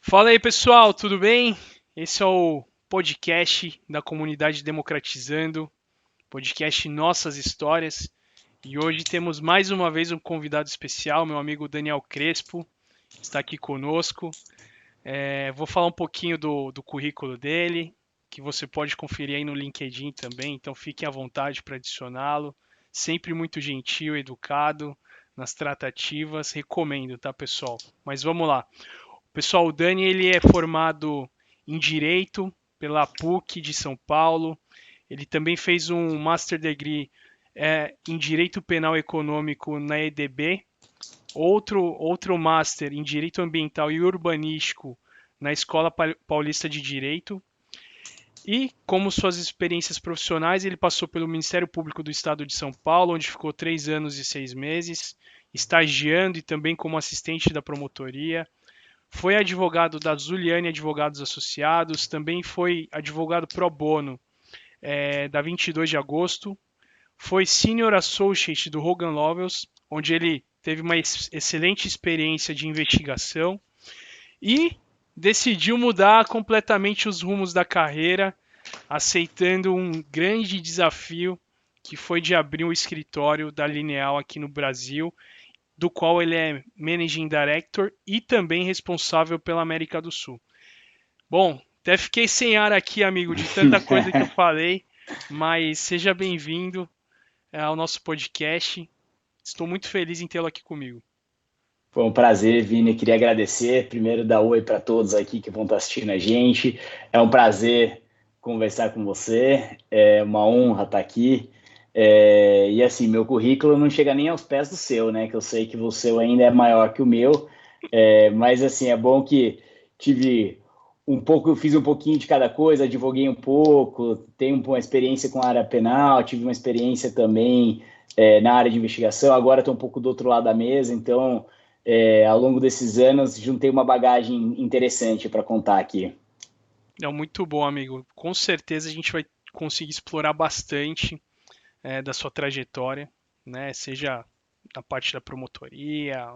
Fala aí, pessoal, tudo bem? Esse é o podcast da comunidade Democratizando, podcast Nossas Histórias. E hoje temos mais uma vez um convidado especial, meu amigo Daniel Crespo, está aqui conosco. Vou falar um pouquinho do currículo dele, que você pode conferir aí no LinkedIn também, então fiquem à vontade para adicioná-lo. Sempre muito gentil, educado nas tratativas, recomendo, tá, pessoal? Mas vamos lá. Pessoal, o Dani ele é formado em Direito pela PUC de São Paulo. Ele também fez um Master Degree em Direito Penal Econômico na EDB, outro Master em Direito Ambiental e Urbanístico na Escola Paulista de Direito. E, como suas experiências profissionais, ele passou pelo Ministério Público do Estado de São Paulo, onde ficou 3 anos e 6 meses, estagiando e também como assistente da promotoria. Foi advogado da Zuliani Advogados Associados, também foi advogado pro bono da 22 de agosto, foi Senior Associate do Hogan Lovells, onde ele teve uma excelente experiência de investigação e decidiu mudar completamente os rumos da carreira, aceitando um grande desafio que foi de abrir um escritório da Lineal aqui no Brasil, do qual ele é Managing Director e também responsável pela América do Sul. Bom, até fiquei sem ar aqui, amigo, de tanta coisa que eu falei, mas seja bem-vindo ao nosso podcast. Estou muito feliz em tê-lo aqui comigo. Foi um prazer, Vini. Queria agradecer. Primeiro, dar oi para todos aqui que vão estar assistindo a gente. É um prazer conversar com você. É uma honra estar aqui. E assim, meu currículo não chega nem aos pés do seu, né? Que eu sei que o seu ainda é maior que o meu. Mas assim, é bom que tive um pouco, eu fiz um pouquinho de cada coisa, advoguei um pouco, tenho uma experiência com a área penal, tive uma experiência também na área de investigação. Agora estou um pouco do outro lado da mesa, então ao longo desses anos, juntei uma bagagem interessante para contar aqui. É muito bom, amigo. Com certeza a gente vai conseguir explorar bastante da sua trajetória, né? Seja na parte da promotoria,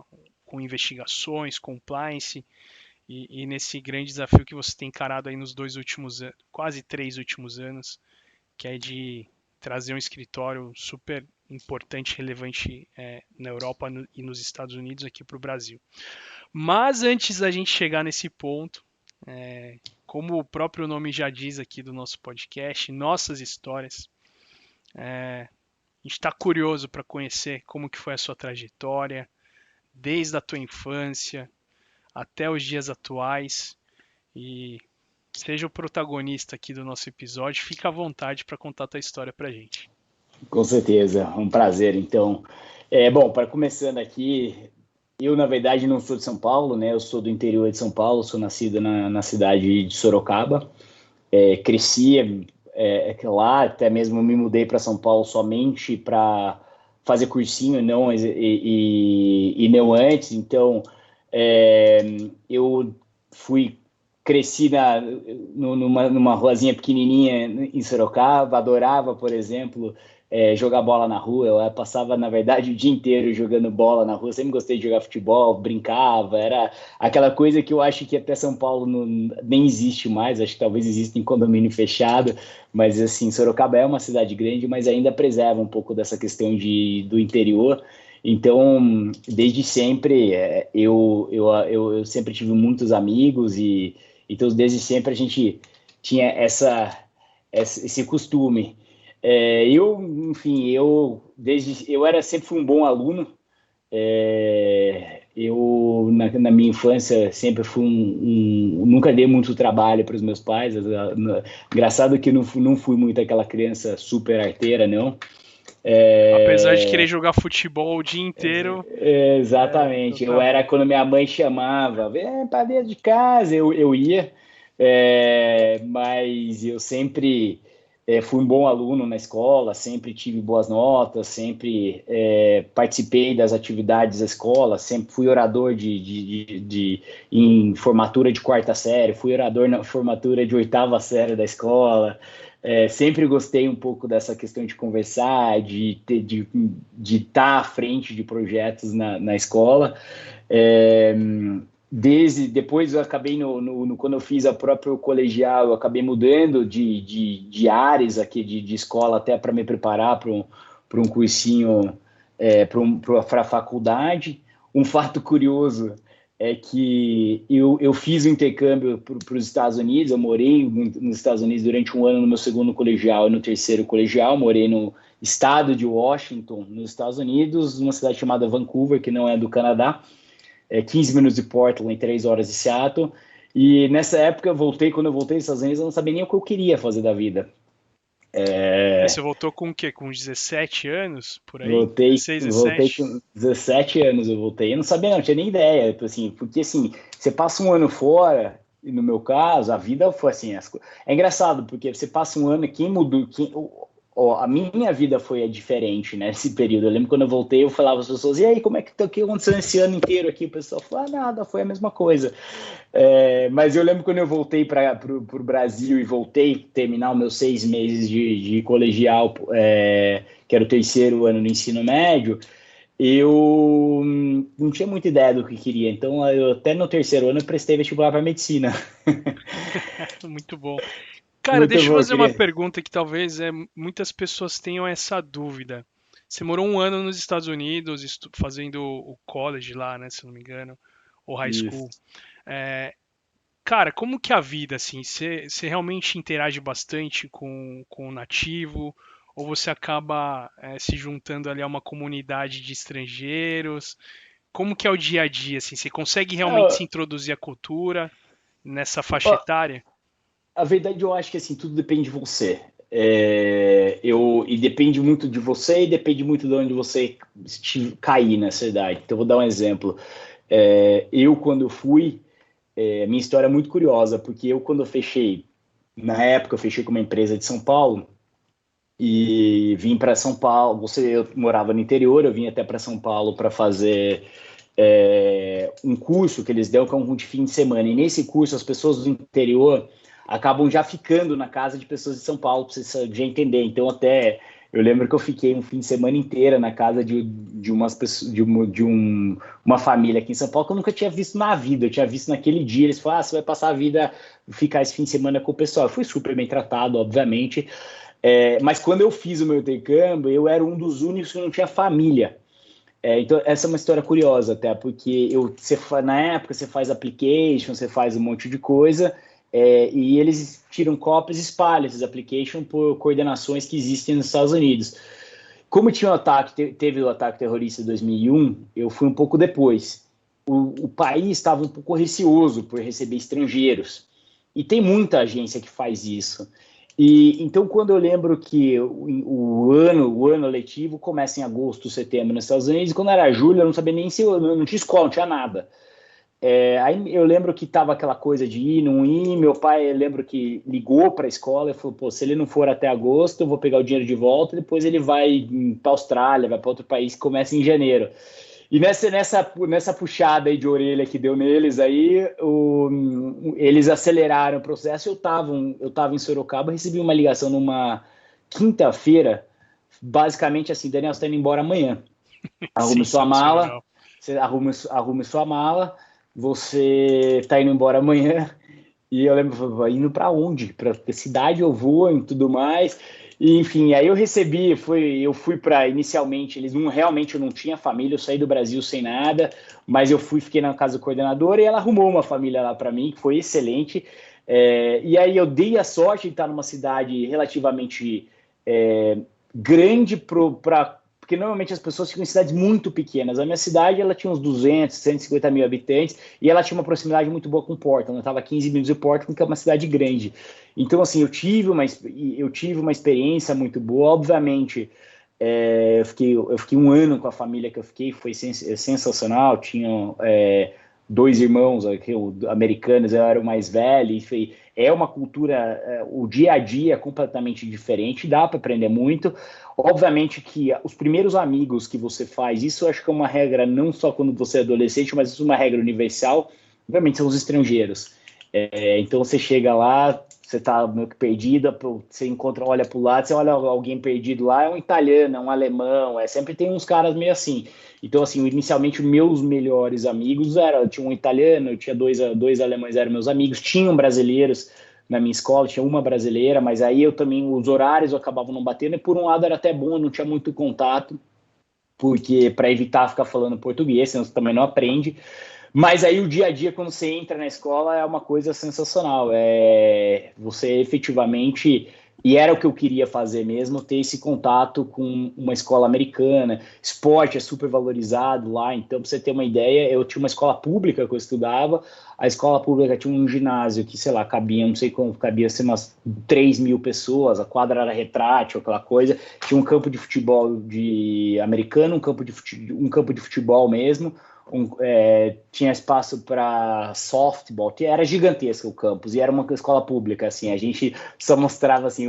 com investigações, compliance, e nesse grande desafio que você tem encarado aí nos 2 últimos anos, quase 3 últimos anos, que é de trazer um escritório super importante, relevante na Europa e nos Estados Unidos aqui para o Brasil. Mas antes da gente chegar nesse ponto, como o próprio nome já diz aqui do nosso podcast, nossas histórias, a gente está curioso para conhecer como que foi a sua trajetória, desde a tua infância até os dias atuais, e seja o protagonista aqui do nosso episódio, fica à vontade para contar a tua história para a gente. Com certeza, um prazer. Então, bom, para começando aqui, eu na verdade não sou de São Paulo, né? Eu sou do interior de São Paulo, sou nascido na cidade de Sorocaba, cresci lá, até mesmo me mudei para São Paulo somente para fazer cursinho, não e não antes. Então, eu fui cresci numa ruazinha pequenininha em Sorocaba, adorava, por exemplo, jogar bola na rua. Eu passava, na verdade, o dia inteiro jogando bola na rua. Sempre gostei de jogar futebol, brincava. Era aquela coisa que eu acho que até São Paulo nem existe mais. Acho que talvez exista em condomínio fechado. Mas, assim, Sorocaba é uma cidade grande, mas ainda preserva um pouco dessa questão do interior. Então, desde sempre, eu sempre tive muitos amigos e então, desde sempre a gente tinha esse costume. Enfim, eu era sempre fui um bom aluno. Na minha infância sempre fui nunca dei muito trabalho para os meus pais. Engraçado que não fui muito aquela criança super arteira, não. Apesar de querer jogar futebol o dia inteiro. Exatamente. Eu Tá era bom. quando minha mãe chamava, vem para dentro de casa, eu ia. Mas eu sempre fui um bom aluno na escola, sempre tive boas notas, sempre participei das atividades da escola, sempre fui orador em formatura de quarta série, fui orador na formatura de oitava série da escola. Sempre gostei um pouco dessa questão de conversar, de estar à frente de projetos na escola. depois eu acabei quando eu fiz a própria colegial, eu acabei mudando de áreas aqui de escola até para me preparar para um cursinho, para a faculdade. Um fato curioso é que eu fiz o intercâmbio para os Estados Unidos. Eu morei nos Estados Unidos durante um ano no meu segundo colegial e no terceiro colegial. Morei no estado de Washington, nos Estados Unidos, numa cidade chamada Vancouver, que não é do Canadá. 15 minutos de Portland, 3 horas de Seattle. E nessa época, quando eu voltei dos Estados Unidos, eu não sabia nem o que eu queria fazer da vida. Você voltou com o quê? Com 17 anos? Por aí? Voltei 16, 17? com 17 anos, eu voltei. Eu não sabia, não tinha nem ideia. Assim, porque assim, você passa um ano fora, e no meu caso, a vida foi assim. É engraçado, porque você passa um ano, quem mudou, a minha vida foi diferente, né, nesse período. Eu lembro quando eu voltei, eu falava às pessoas, e aí, como é que aconteceu esse ano inteiro aqui? O pessoal falou, nada, foi a mesma coisa. Mas eu lembro quando eu voltei para o Brasil e voltei terminar os meus 6 meses de colegial, que era o terceiro ano do ensino médio, eu não tinha muita ideia do que queria. Então, até no terceiro ano, eu prestei vestibular para medicina. Muito bom. Cara, Muito deixa eu bom, fazer uma pergunta que talvez muitas pessoas tenham essa dúvida. Você morou um ano nos Estados Unidos fazendo o college lá, né, se não me engano, ou high Isso. school. Cara, como que é a vida, assim? Você realmente interage bastante com o nativo? Ou você acaba se juntando ali a uma comunidade de estrangeiros? Como que é o dia a dia, assim? Você consegue realmente se introduzir à cultura nessa faixa etária? A verdade, eu acho que assim, tudo depende de você. E depende muito de você e depende muito de onde você cair nessa idade. Então, eu vou dar um exemplo. Quando eu fui, minha história é muito curiosa, porque quando eu fechei, na época, eu fechei com uma empresa de São Paulo e vim para São Paulo. Eu morava no interior, eu vim até para São Paulo para fazer um curso que eles dão, que é um curso de fim de semana. E nesse curso, as pessoas do interior acabam já ficando na casa de pessoas de São Paulo, para você já entender. Então, até eu lembro que eu fiquei um fim de semana inteira na casa uma família aqui em São Paulo que eu nunca tinha visto na vida. Eu tinha visto naquele dia, eles falaram, você vai passar a vida, ficar esse fim de semana com o pessoal. Eu fui super bem tratado, obviamente. Mas quando eu fiz o meu intercâmbio, eu era um dos únicos que não tinha família. Então, essa é uma história curiosa até, porque na época você faz application, você faz um monte de coisa, e eles tiram cópias e espalham esses applications por coordenações que existem nos Estados Unidos. Como teve o ataque terrorista em 2001, eu fui um pouco depois. O país estava um pouco receoso por receber estrangeiros, e tem muita agência que faz isso. Então, quando eu lembro que o ano letivo começa em agosto, setembro nos Estados Unidos, e quando era julho, eu não sabia nem se eu não tinha escola, não tinha nada. Aí eu lembro que tava aquela coisa de ir, não ir. Meu pai, eu lembro que ligou para a escola e falou: pô, se ele não for até agosto, eu vou pegar o dinheiro de volta, depois ele vai para a Austrália, vai para outro país que começa em janeiro. E nessa puxada aí de orelha que deu neles, aí eles aceleraram o processo. Eu tava em Sorocaba, recebi uma ligação numa quinta-feira, basicamente assim: Daniel, você está indo embora amanhã. Arrume sua mala, arrume sua mala, você está indo embora amanhã. E eu lembro, indo para onde? Para que cidade eu vou e tudo mais. E, enfim, aí eu fui para, inicialmente, realmente eu não tinha família, eu saí do Brasil sem nada, mas fiquei na casa do coordenador e ela arrumou uma família lá para mim, que foi excelente. E aí eu dei a sorte de estar numa cidade relativamente grande porque normalmente as pessoas ficam em cidades muito pequenas. A minha cidade, ela tinha uns 200, 150 mil habitantes, e ela tinha uma proximidade muito boa com Portland. Eu estava a 15 minutos de Portland, que é uma cidade grande. Então, assim, eu tive uma experiência muito boa. Obviamente, eu fiquei um ano com a família que eu fiquei, foi sensacional. Tinha 2 irmãos americanos, eu era o mais velho. Enfim, é uma cultura, o dia a dia é completamente diferente, dá para aprender muito. Obviamente que os primeiros amigos que você faz, isso eu acho que é uma regra não só quando você é adolescente, mas isso é uma regra universal, obviamente são os estrangeiros. Então você chega lá, você tá meio que perdida, você encontra, olha pro lado, você olha alguém perdido lá, é um italiano, é um alemão, sempre tem uns caras meio assim. Então, assim, inicialmente, meus melhores amigos eu tinha um italiano, eu tinha dois alemães, eram meus amigos, tinham brasileiros na minha escola, tinha uma brasileira, mas aí eu também, os horários acabavam não batendo, e por um lado era até bom, eu não tinha muito contato, porque para evitar ficar falando português, senão você também não aprende. Mas aí o dia a dia, quando você entra na escola, é uma coisa sensacional. Você efetivamente, e era o que eu queria fazer mesmo, ter esse contato com uma escola americana. Esporte é super valorizado lá, então, para você ter uma ideia, eu tinha uma escola pública que eu estudava, a escola pública tinha um ginásio que, sei lá, cabia, não sei como, cabia assim, umas 3 mil pessoas, a quadra era retrátil, aquela coisa, tinha um campo de futebol de americano, um campo de futebol mesmo, tinha espaço para softball, era gigantesco o campus, e era uma escola pública, assim, a gente só mostrava, assim,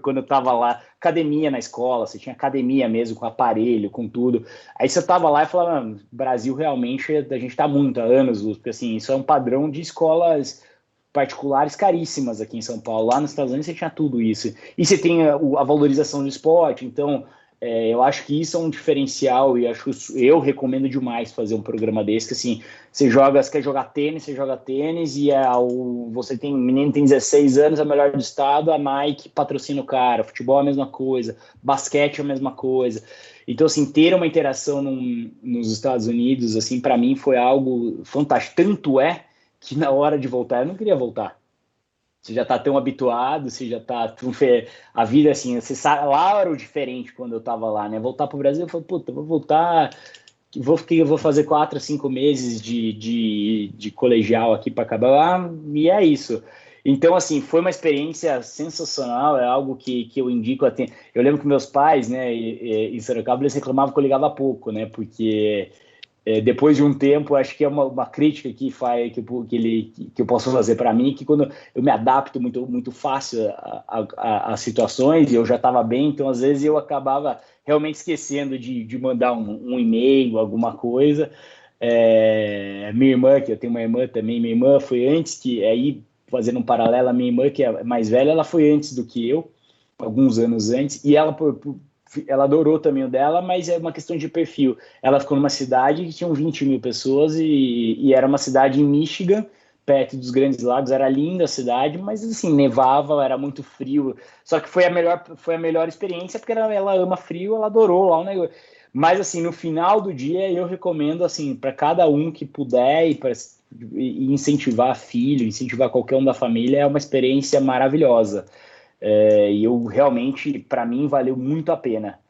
quando eu estava lá, academia na escola, você tinha academia mesmo, com aparelho, com tudo, aí você estava lá e falava, Brasil realmente, a gente está muito há anos, porque assim, isso é um padrão de escolas particulares caríssimas aqui em São Paulo, lá nos Estados Unidos você tinha tudo isso, e você tem a valorização do esporte, então eu acho que isso é um diferencial e eu recomendo demais fazer um programa desse, que assim, você quer jogar tênis, você joga tênis e você tem, o menino tem 16 anos, é o melhor do estado, a Nike patrocina o cara, futebol é a mesma coisa, basquete é a mesma coisa. Então, assim, ter uma interação nos Estados Unidos, assim, para mim foi algo fantástico. Tanto é que na hora de voltar, eu não queria voltar. Você já está tão habituado, você já está... A vida, assim, você sabe, lá era o diferente quando eu estava lá, né? Voltar para o Brasil, eu falei, puta, vou voltar, eu vou fazer 4 a 5 meses de colegial aqui para acabar lá, e é isso. Então, assim, foi uma experiência sensacional, é algo que eu indico até. Eu lembro que meus pais, né, em Sorocaba, eles reclamavam que eu ligava pouco, né, porque depois de um tempo, acho que é uma crítica que eu posso fazer para mim, que quando eu me adapto muito fácil a situações, e eu já estava bem, então às vezes eu acabava realmente esquecendo de mandar um e-mail, alguma coisa. Minha irmã, que eu tenho uma irmã também, minha irmã foi antes que, aí fazendo um paralelo, a minha irmã, que é mais velha, ela foi antes do que eu, alguns anos antes, e ela adorou também o dela, mas é uma questão de perfil. Ela ficou numa cidade que tinham 20 mil pessoas e era uma cidade em Michigan, perto dos Grandes Lagos, era linda a cidade, mas assim, nevava, era muito frio. Só que foi a melhor experiência, porque ela ama frio, ela adorou lá o negócio. Mas assim, no final do dia, eu recomendo assim, para cada um que puder e incentivar filho, incentivar qualquer um da família, é uma experiência maravilhosa. E eu realmente, para mim, valeu muito a pena.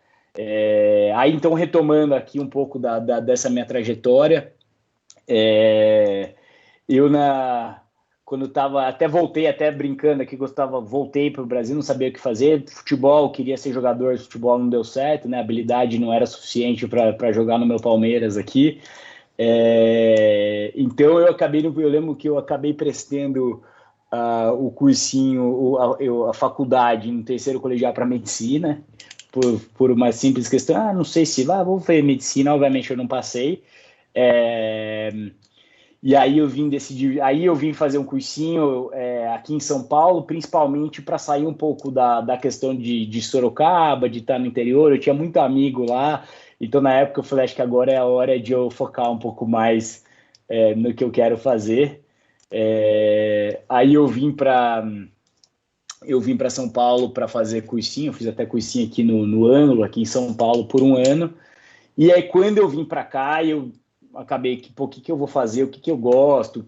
Aí, então, retomando aqui um pouco dessa minha trajetória, eu quando estava, até voltei, até brincando aqui, voltei para o Brasil, não sabia o que fazer, futebol, queria ser jogador de futebol, não deu certo, né? A habilidade não era suficiente para jogar no meu Palmeiras aqui. Então eu lembro que eu acabei prestando o cursinho, a faculdade no terceiro colegial para medicina, por uma simples questão, não sei se vou fazer medicina, obviamente eu não passei, e aí eu vim fazer um cursinho aqui em São Paulo, principalmente para sair um pouco da questão de Sorocaba, de estar no interior, eu tinha muito amigo lá, então na época eu falei, acho que agora é a hora de eu focar um pouco mais no que eu quero fazer. Aí eu vim para São Paulo para fazer cursinho, fiz até cursinho aqui no Ângulo, aqui em São Paulo, por um ano. E aí, quando eu vim para cá, eu acabei o que eu vou fazer, o que eu gosto,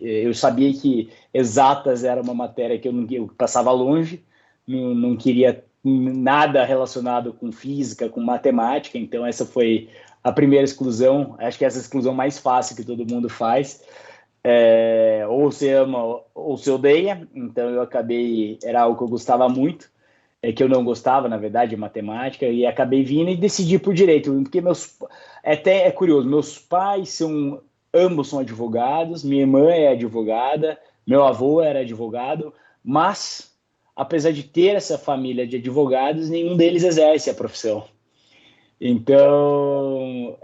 eu sabia que exatas era uma matéria que eu passava longe, não queria nada relacionado com física, com matemática, então essa foi a primeira exclusão, acho que essa é a exclusão mais fácil que todo mundo faz. Ou você ama ou você odeia, então era algo que eu gostava muito, que eu não gostava, na verdade, de matemática, e acabei vindo e decidi por direito, porque até é curioso, meus pais ambos são advogados, minha irmã é advogada, meu avô era advogado, mas, apesar de ter essa família de advogados, nenhum deles exerce a profissão. Então,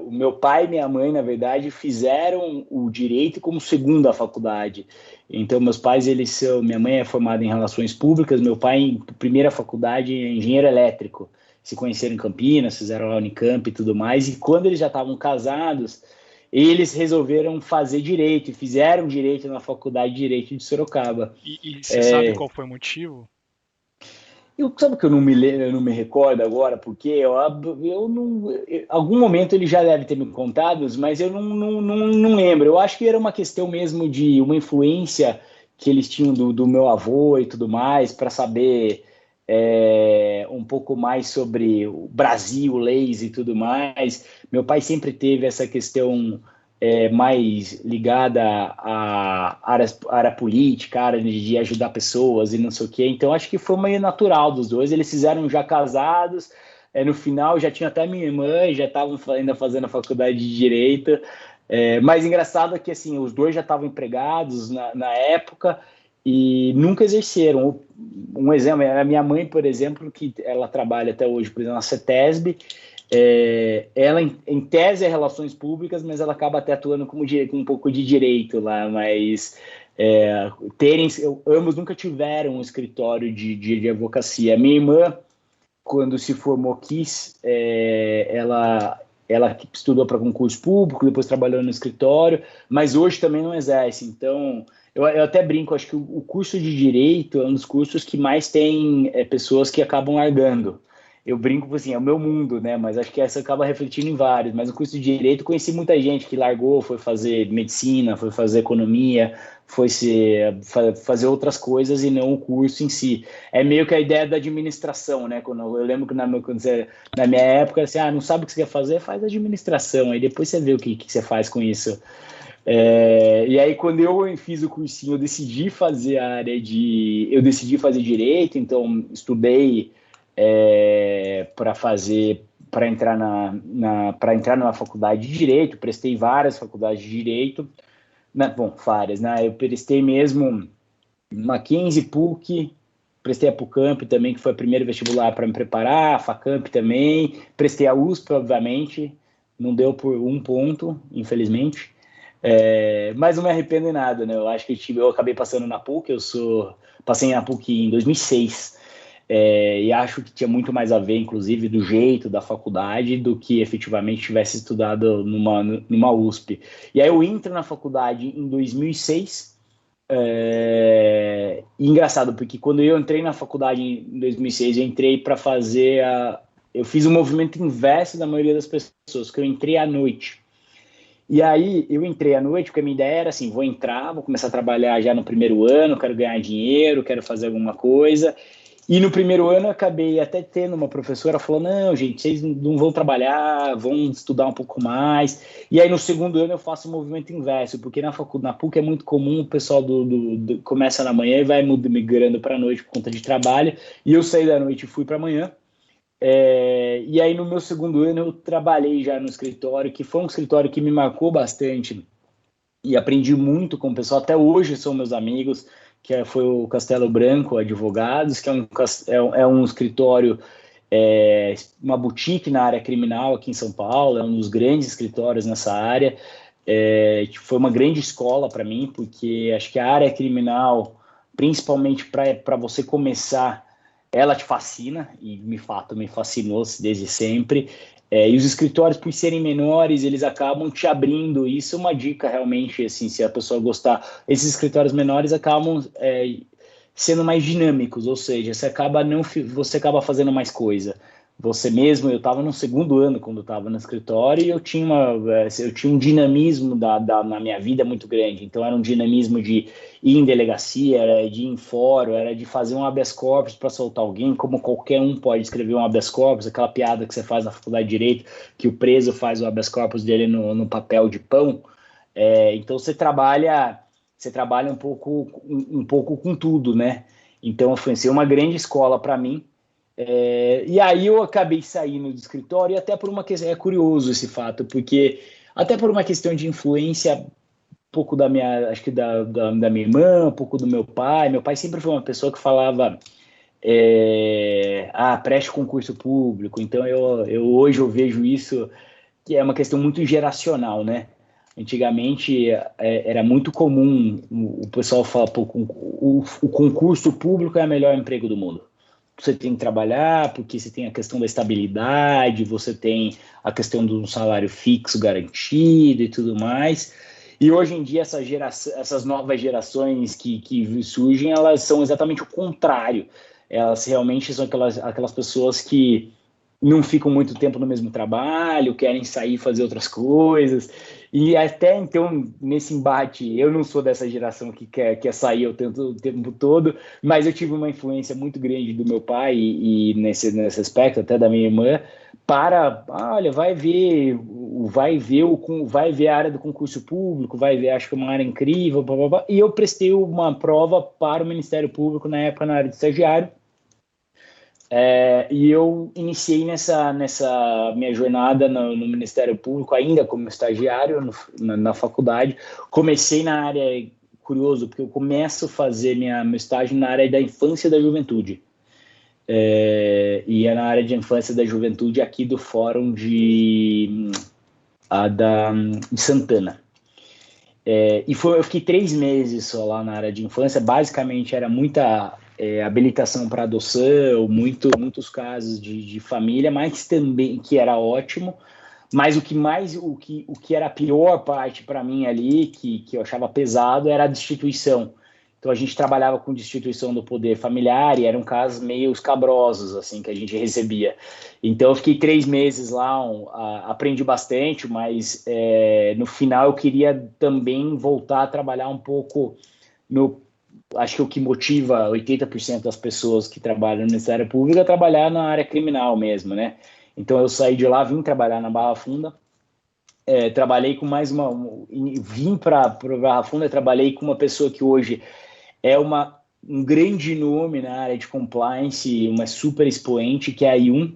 o meu pai e minha mãe, na verdade, fizeram o direito como segunda faculdade. Então, meus pais, minha mãe é formada em relações públicas, meu pai, em primeira faculdade, é engenheiro elétrico. Se conheceram em Campinas, fizeram lá a Unicamp e tudo mais. E quando eles já estavam casados, eles resolveram fazer direito, e fizeram direito na Faculdade de Direito de Sorocaba. E você sabe qual foi o motivo? Sabe que eu não me recordo agora, porque eu não. Algum momento ele já deve ter me contado, mas eu não lembro. Eu acho que era uma questão mesmo de uma influência que eles tinham do meu avô e tudo mais, para saber um pouco mais sobre o Brasil, leis e tudo mais. Meu pai sempre teve essa questão mais ligada à área política, área de ajudar pessoas e não sei o quê. Então, acho que foi meio natural dos dois. Eles fizeram já casados, no final já tinha até minha irmã, já estavam ainda fazendo a faculdade de Direito. Mas engraçado é que assim, os dois já estavam empregados na época e nunca exerceram. Um exemplo é a minha mãe, por exemplo, que ela trabalha até hoje, por exemplo, na CETESB. Ela, em tese, é relações públicas, mas ela acaba até atuando com um pouco de direito lá, mas ambos nunca tiveram um escritório de advocacia. Minha irmã, quando se formou, ela estudou para concurso público, depois trabalhou no escritório, mas hoje também não exerce. Então, eu até brinco, acho que o curso de Direito é um dos cursos que mais tem pessoas que acabam largando. Eu brinco assim, é o meu mundo, né? Mas acho que essa acaba refletindo em vários. Mas no curso de Direito, conheci muita gente que largou, foi fazer medicina, foi fazer economia, fazer outras coisas e não o curso em si. É meio que a ideia da administração, né? Eu lembro que na minha época, assim, não sabe o que você quer fazer, faz administração. Aí depois você vê o que você faz com isso. E aí, quando eu fiz o cursinho, eu decidi fazer eu decidi fazer Direito, então estudei para entrar para entrar numa faculdade de Direito, prestei várias faculdades de Direito, né, bom, várias, né? Eu prestei mesmo Mackenzie, PUC, prestei a PUCamp também, que foi o primeiro vestibular para me preparar, a FACamp também, prestei a USP, obviamente, não deu por um ponto, infelizmente, mas não me arrependo em nada, né? Eu acho que eu acabei passando na PUC, passei na PUC em 2006, e acho que tinha muito mais a ver, inclusive, do jeito da faculdade do que efetivamente tivesse estudado numa USP. E aí eu entro na faculdade em 2006, e engraçado, porque quando eu entrei na faculdade em 2006, eu entrei para eu fiz o movimento inverso da maioria das pessoas, que eu entrei à noite. E aí eu entrei à noite porque a minha ideia era assim, vou começar a trabalhar já no primeiro ano, quero ganhar dinheiro, quero fazer alguma coisa. E no primeiro ano eu acabei até tendo uma professora falou, não, gente, vocês não vão trabalhar, vão estudar um pouco mais. E aí no segundo ano eu faço o movimento inverso, porque na PUC é muito comum o pessoal começa na manhã e vai migrando para a noite por conta de trabalho. E eu saí da noite e fui para a manhã. E aí no meu segundo ano eu trabalhei já no escritório, que foi um escritório que me marcou bastante e aprendi muito com o pessoal, até hoje são meus amigos, foi o Castelo Branco Advogados, que é um escritório, uma boutique na área criminal aqui em São Paulo, é um dos grandes escritórios nessa área, que foi uma grande escola para mim, porque acho que a área criminal, principalmente para você começar, ela te fascina, e me fascinou desde sempre. E os escritórios, por serem menores, eles acabam te abrindo. Isso é uma dica, realmente, assim, se a pessoa gostar. Esses escritórios menores acabam sendo mais dinâmicos, ou seja, você acaba fazendo mais coisa. Você mesmo, eu estava no segundo ano quando eu estava no escritório e eu tinha um dinamismo na minha vida muito grande. Então, era um dinamismo de ir em delegacia, era de ir em fórum, era de fazer um habeas corpus para soltar alguém, como qualquer um pode escrever um habeas corpus, aquela piada que você faz na faculdade de Direito, que o preso faz o habeas corpus dele no papel de pão. Então, você trabalha um pouco com tudo, né? Então, foi uma grande escola para mim. E aí eu acabei saindo do escritório, e até por uma questão, é curioso esse fato, porque até por uma questão de influência, um pouco acho que da minha irmã, um pouco do meu pai sempre foi uma pessoa que falava, preste concurso público. Então, hoje eu vejo isso, que é uma questão muito geracional, né? Antigamente era muito comum o pessoal falar, pô, o concurso público é o melhor emprego do mundo. Você tem que trabalhar porque você tem a questão da estabilidade, você tem a questão do salário fixo garantido e tudo mais. E hoje em dia essas novas gerações que surgem, elas são exatamente o contrário. Elas realmente são aquelas pessoas que não ficam muito tempo no mesmo trabalho, querem sair e fazer outras coisas. E até então, nesse embate, eu não sou dessa geração que quer sair o tempo todo, mas eu tive uma influência muito grande do meu pai e nesse aspecto, até da minha irmã, olha, vai ver a área do concurso público, vai ver, acho que é uma área incrível, blá, blá, blá. E eu prestei uma prova para o Ministério Público, na época, na área de estagiário. E eu iniciei nessa minha jornada no Ministério Público, ainda como estagiário na faculdade. Comecei na área, curioso, porque eu começo a fazer meu estágio na área da infância e da juventude. E é na área de infância e da juventude aqui do Fórum de Santana. Eu fiquei 3 meses só lá na área de infância. Basicamente era muita habilitação para adoção, muitos casos de família, mas também, que era ótimo. Mas o que era a pior parte para mim ali, que eu achava pesado, era a destituição. Então a gente trabalhava com destituição do poder familiar e eram casos meio escabrosos assim que a gente recebia. Então eu fiquei 3 meses lá, aprendi bastante, mas no final eu queria também voltar a trabalhar um pouco acho que o que motiva 80% das pessoas que trabalham no Ministério Público é trabalhar na área criminal mesmo, né? Então eu saí de lá, vim trabalhar na Barra Funda, trabalhei com vim para Barra Funda, trabalhei com uma pessoa que hoje é um grande nome na área de compliance, uma super expoente, que é a Yun.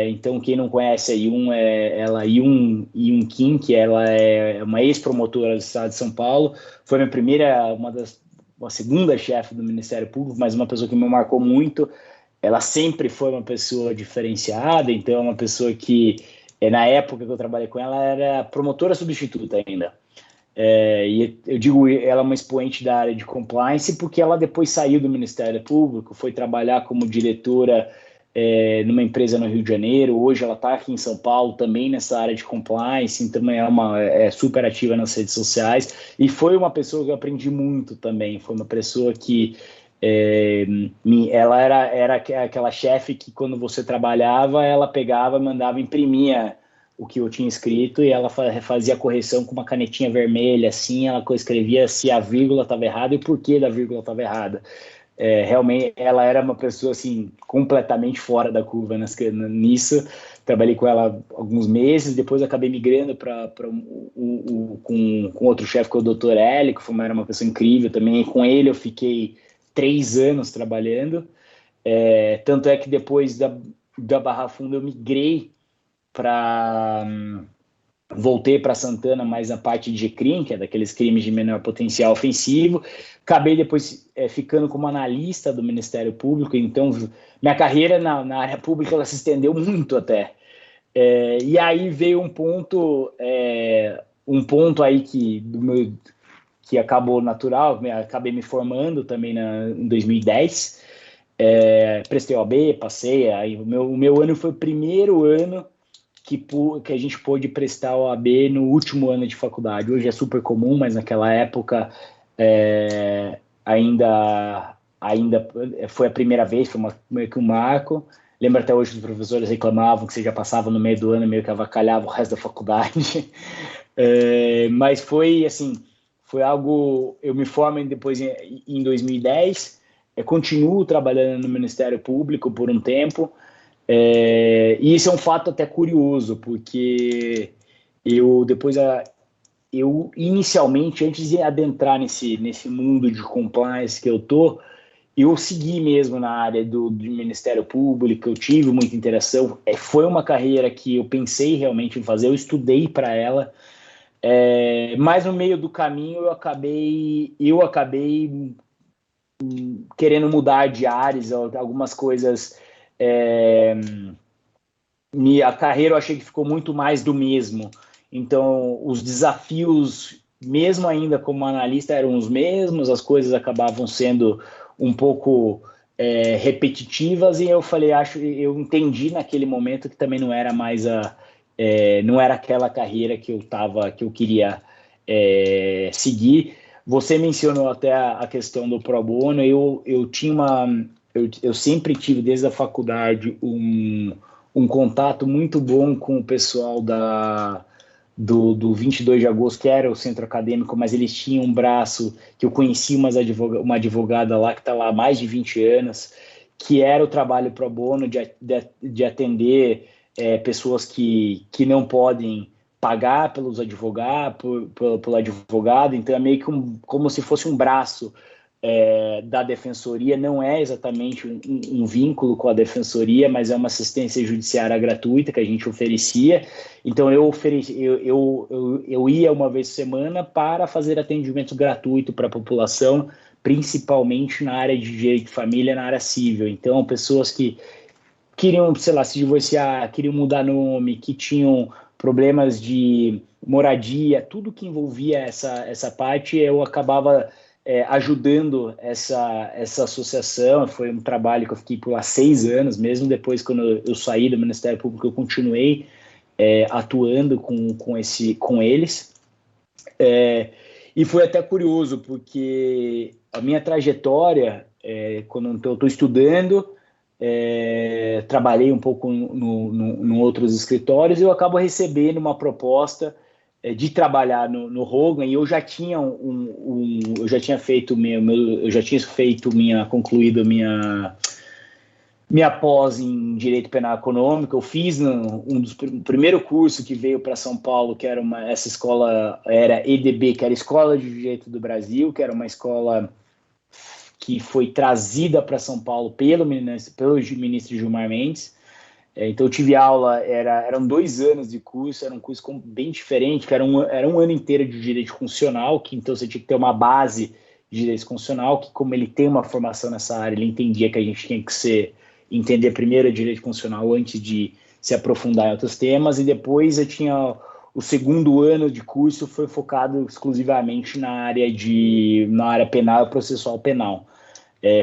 Então, quem não conhece a Yun, Yun Kim, que ela é uma ex-promotora do Estado de São Paulo, foi uma segunda chefe do Ministério Público, mas uma pessoa que me marcou muito. Ela sempre foi uma pessoa diferenciada, então é uma pessoa que, na época que eu trabalhei com ela, era promotora substituta ainda. E eu digo, ela é uma expoente da área de compliance porque ela depois saiu do Ministério Público, foi trabalhar como diretora numa empresa no Rio de Janeiro. Hoje ela está aqui em São Paulo também nessa área de compliance, então é super ativa nas redes sociais, e foi uma pessoa que eu aprendi muito também. Foi uma pessoa que ela era aquela chefe que, quando você trabalhava, ela pegava, mandava, imprimia o que eu tinha escrito e ela fazia a correção com uma canetinha vermelha, assim, ela escrevia se a vírgula estava errada e o porquê da vírgula estava errada. Realmente, ela era uma pessoa, assim, completamente fora da curva nisso. Trabalhei com ela alguns meses, depois acabei migrando com outro chefe, que é o Dr. Eli, que era uma pessoa incrível também. E com ele eu fiquei 3 anos trabalhando. Tanto é que depois da Barra Funda eu migrei voltei para Santana, mais na parte de crime, que é daqueles crimes de menor potencial ofensivo. Acabei depois ficando como analista do Ministério Público, então minha carreira na área pública ela se estendeu muito até. E aí veio um ponto aí que acabou natural, acabei me formando também em 2010. Prestei OAB, passei. Aí o meu ano foi o primeiro ano que a gente pôde prestar a OAB no último ano de faculdade. Hoje é super comum, mas naquela época ainda foi a primeira vez, foi meio que um marco. Lembro até hoje que os professores reclamavam que você já passava no meio do ano, meio que avacalhava o resto da faculdade. Mas foi assim, foi algo. Eu me formo depois em 2010, continuo trabalhando no Ministério Público por um tempo. E isso é um fato até curioso, porque eu inicialmente, antes de adentrar nesse mundo de compliance que eu segui mesmo na área do Ministério Público. Eu tive muita interação. Foi uma carreira que eu pensei realmente em fazer, eu estudei para ela, mas no meio do caminho eu acabei querendo mudar de áreas, algumas coisas. A carreira eu achei que ficou muito mais do mesmo. Então, os desafios, mesmo ainda como analista, eram os mesmos, as coisas acabavam sendo um pouco repetitivas, e eu falei, eu entendi naquele momento que também não era mais não era aquela carreira que eu queria seguir. Você mencionou até a questão do pro bono. Eu sempre tive desde a faculdade um contato muito bom com o pessoal do 22 de agosto, que era o centro acadêmico, mas eles tinham um braço que eu conheci uma advogada lá que está lá há mais de 20 anos, que era o trabalho pro bono de atender pessoas que não podem pagar pelos advogados, pelo advogado. Então é meio que como se fosse um braço da defensoria. Não é exatamente um vínculo com a defensoria, mas é uma assistência judiciária gratuita que a gente oferecia. Então eu ia uma vez por semana para fazer atendimento gratuito para a população, principalmente na área de direito de família, na área civil. Então, pessoas que queriam, sei lá, se divorciar, queriam mudar nome, que tinham problemas de moradia, tudo que envolvia essa parte, eu acabava ajudando essa associação. Foi um trabalho que eu fiquei por lá 6 anos, mesmo depois, quando eu saí do Ministério Público, eu continuei atuando com eles. E foi até curioso, porque a minha trajetória, quando eu estou estudando, trabalhei um pouco em outros escritórios, e eu acabo recebendo uma proposta de trabalhar no Hogan, e eu já tinha concluído minha pós em Direito Penal Econômico. Eu fiz o primeiro curso que veio para São Paulo, que era essa escola, era EDB, que era a Escola de Direito do Brasil, que era uma escola que foi trazida para São Paulo pelo ministro Gilmar Mendes. Então eu tive aula, eram 2 anos de curso, era um curso bem diferente, que era um ano inteiro de direito constitucional, que então você tinha que ter uma base de direito constitucional, que como ele tem uma formação nessa área, ele entendia que a gente tinha que entender primeiro direito constitucional antes de se aprofundar em outros temas. E depois eu tinha o segundo ano de curso, foi focado exclusivamente na área penal e processual penal.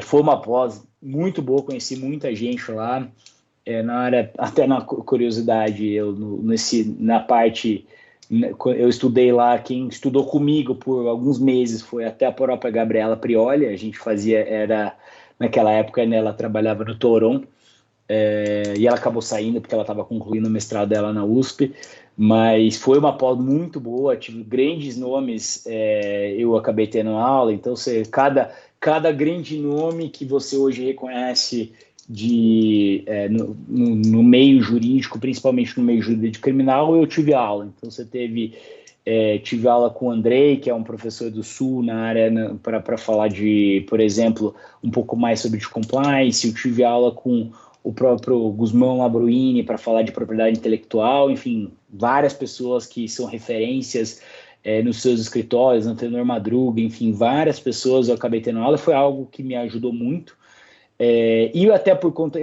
Foi uma pós muito boa, conheci muita gente lá. Na área, até na curiosidade, na parte, eu estudei lá, quem estudou comigo por alguns meses foi até a própria Gabriela Prioli. A gente naquela época, né, ela trabalhava no Toron, e ela acabou saindo porque ela estava concluindo o mestrado dela na USP, mas foi uma pós muito boa, tive grandes nomes, eu acabei tendo aula. Então cada grande nome que você hoje reconhece no meio jurídico, principalmente no meio jurídico criminal, eu tive aula. Então tive aula com o Andrei, que é um professor do Sul na área, para falar por exemplo, um pouco mais sobre de compliance. Eu tive aula com o próprio Guzmão Labruini para falar de propriedade intelectual. Enfim, várias pessoas que são referências nos seus escritórios, Antenor Madruga, enfim, várias pessoas eu acabei tendo aula. Foi algo que me ajudou muito. E até por conta,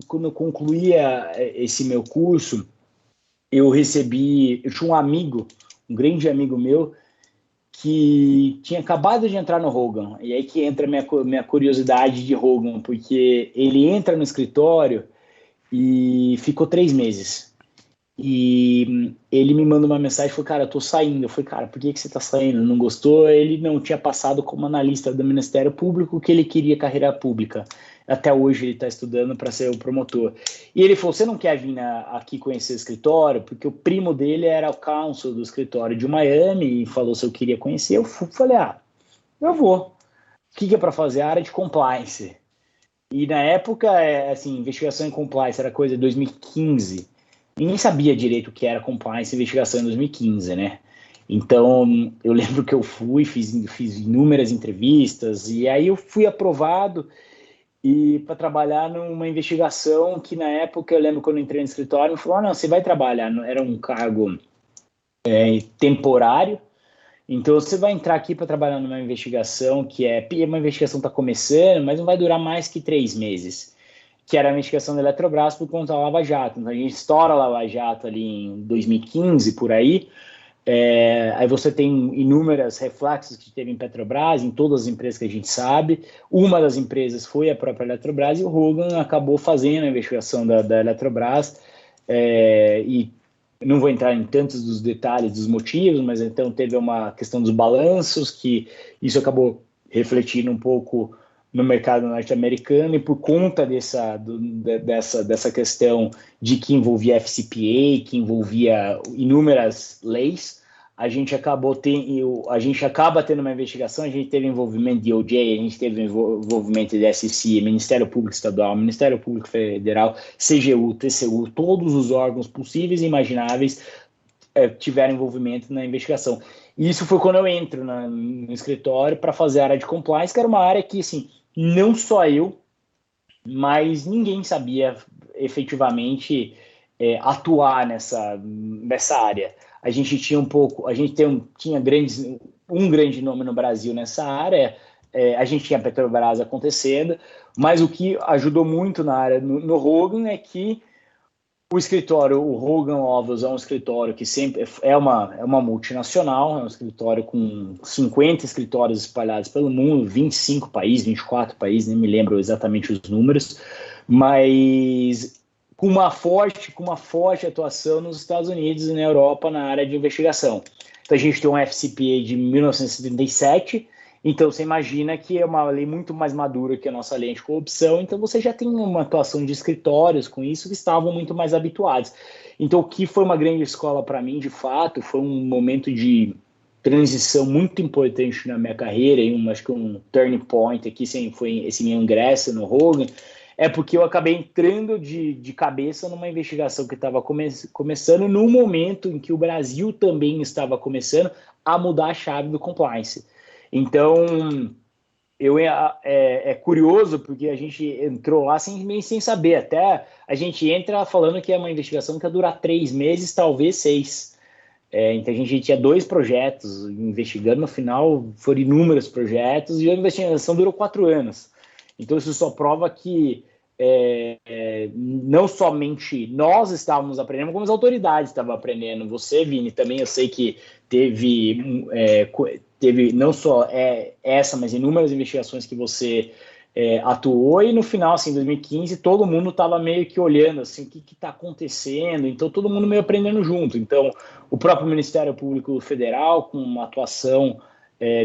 quando eu concluía esse meu curso, eu tinha um amigo, um grande amigo meu, que tinha acabado de entrar no Hogan. E aí que entra a minha curiosidade de Hogan, porque ele entra no escritório e ficou 3 meses. E ele me manda uma mensagem e falou: cara, eu tô saindo. Eu falei: cara, por que você tá saindo? Não gostou? Ele não tinha passado como analista do Ministério Público, que ele queria carreira pública. Até hoje ele está estudando para ser o promotor. E ele falou: você não quer vir aqui conhecer o escritório? Porque o primo dele era o counsel do escritório de Miami, e falou se eu queria conhecer. Eu falei: eu vou. O que é para fazer? A área de compliance. E na época, assim, investigação em compliance era coisa de 2015. Ninguém sabia direito o que era compliance e investigação em 2015, né? Então, eu lembro que eu fiz inúmeras entrevistas, e aí eu fui aprovado para trabalhar numa investigação que, na época, eu lembro quando eu entrei no escritório, me falou: não, você vai trabalhar. Era um cargo temporário, Então, você vai entrar aqui para trabalhar numa investigação uma investigação está começando, mas não vai durar mais que 3 meses, que era a investigação da Eletrobras por conta da Lava Jato. Então, a gente estoura a Lava Jato ali em 2015, por aí. Aí você tem inúmeros reflexos que teve em Petrobras, em todas as empresas que a gente sabe. Uma das empresas foi a própria Eletrobras e o Hogan acabou fazendo a investigação da Eletrobras. E não vou entrar em tantos dos detalhes dos motivos, mas então teve uma questão dos balanços, que isso acabou refletindo um pouco no mercado norte-americano, e por conta dessa questão de que envolvia FCPA, que envolvia inúmeras leis, a gente acaba tendo uma investigação. A gente teve envolvimento de OJ, a gente teve envolvimento de SEC, Ministério Público Estadual, Ministério Público Federal, CGU, TCU, todos os órgãos possíveis e imagináveis tiveram envolvimento na investigação. E isso foi quando eu entro no escritório para fazer a área de compliance, que era uma área que, assim, não só eu, mas ninguém sabia efetivamente atuar nessa área. A gente tinha um grande nome no Brasil nessa área, a gente tinha a Petrobras acontecendo, mas o que ajudou muito na área no Hogan é que o Hogan Lovells é um escritório que sempre é uma multinacional, é um escritório com 50 escritórios espalhados pelo mundo, 25 países, 24 países, nem me lembro exatamente os números, mas com uma forte atuação nos Estados Unidos e na Europa na área de investigação. Então a gente tem um FCPA de 1977, então você imagina que é uma lei muito mais madura que a nossa lei anticorrupção, então você já tem uma atuação de escritórios com isso que estavam muito mais habituados. Então o que foi uma grande escola para mim, de fato, foi um momento de transição muito importante na minha carreira, e acho que um turning point aqui foi esse meu ingresso no Hogan, porque eu acabei entrando de cabeça numa investigação que estava começando no momento em que o Brasil também estava começando a mudar a chave do compliance. Então, é curioso, porque a gente entrou lá sem saber. Até a gente entra falando que é uma investigação que vai durar 3 meses, talvez 6. Então, a gente tinha 2 projetos investigando. No final, foram inúmeros projetos, e a investigação durou 4 anos. Então, isso só prova que não somente nós estávamos aprendendo, como as autoridades estavam aprendendo. Você, Vini, também, eu sei que teve não só essa, mas inúmeras investigações que você atuou, e no final, assim, em 2015, todo mundo estava meio que olhando, assim, o que está acontecendo, então todo mundo meio aprendendo junto. Então, o próprio Ministério Público Federal, com uma atuação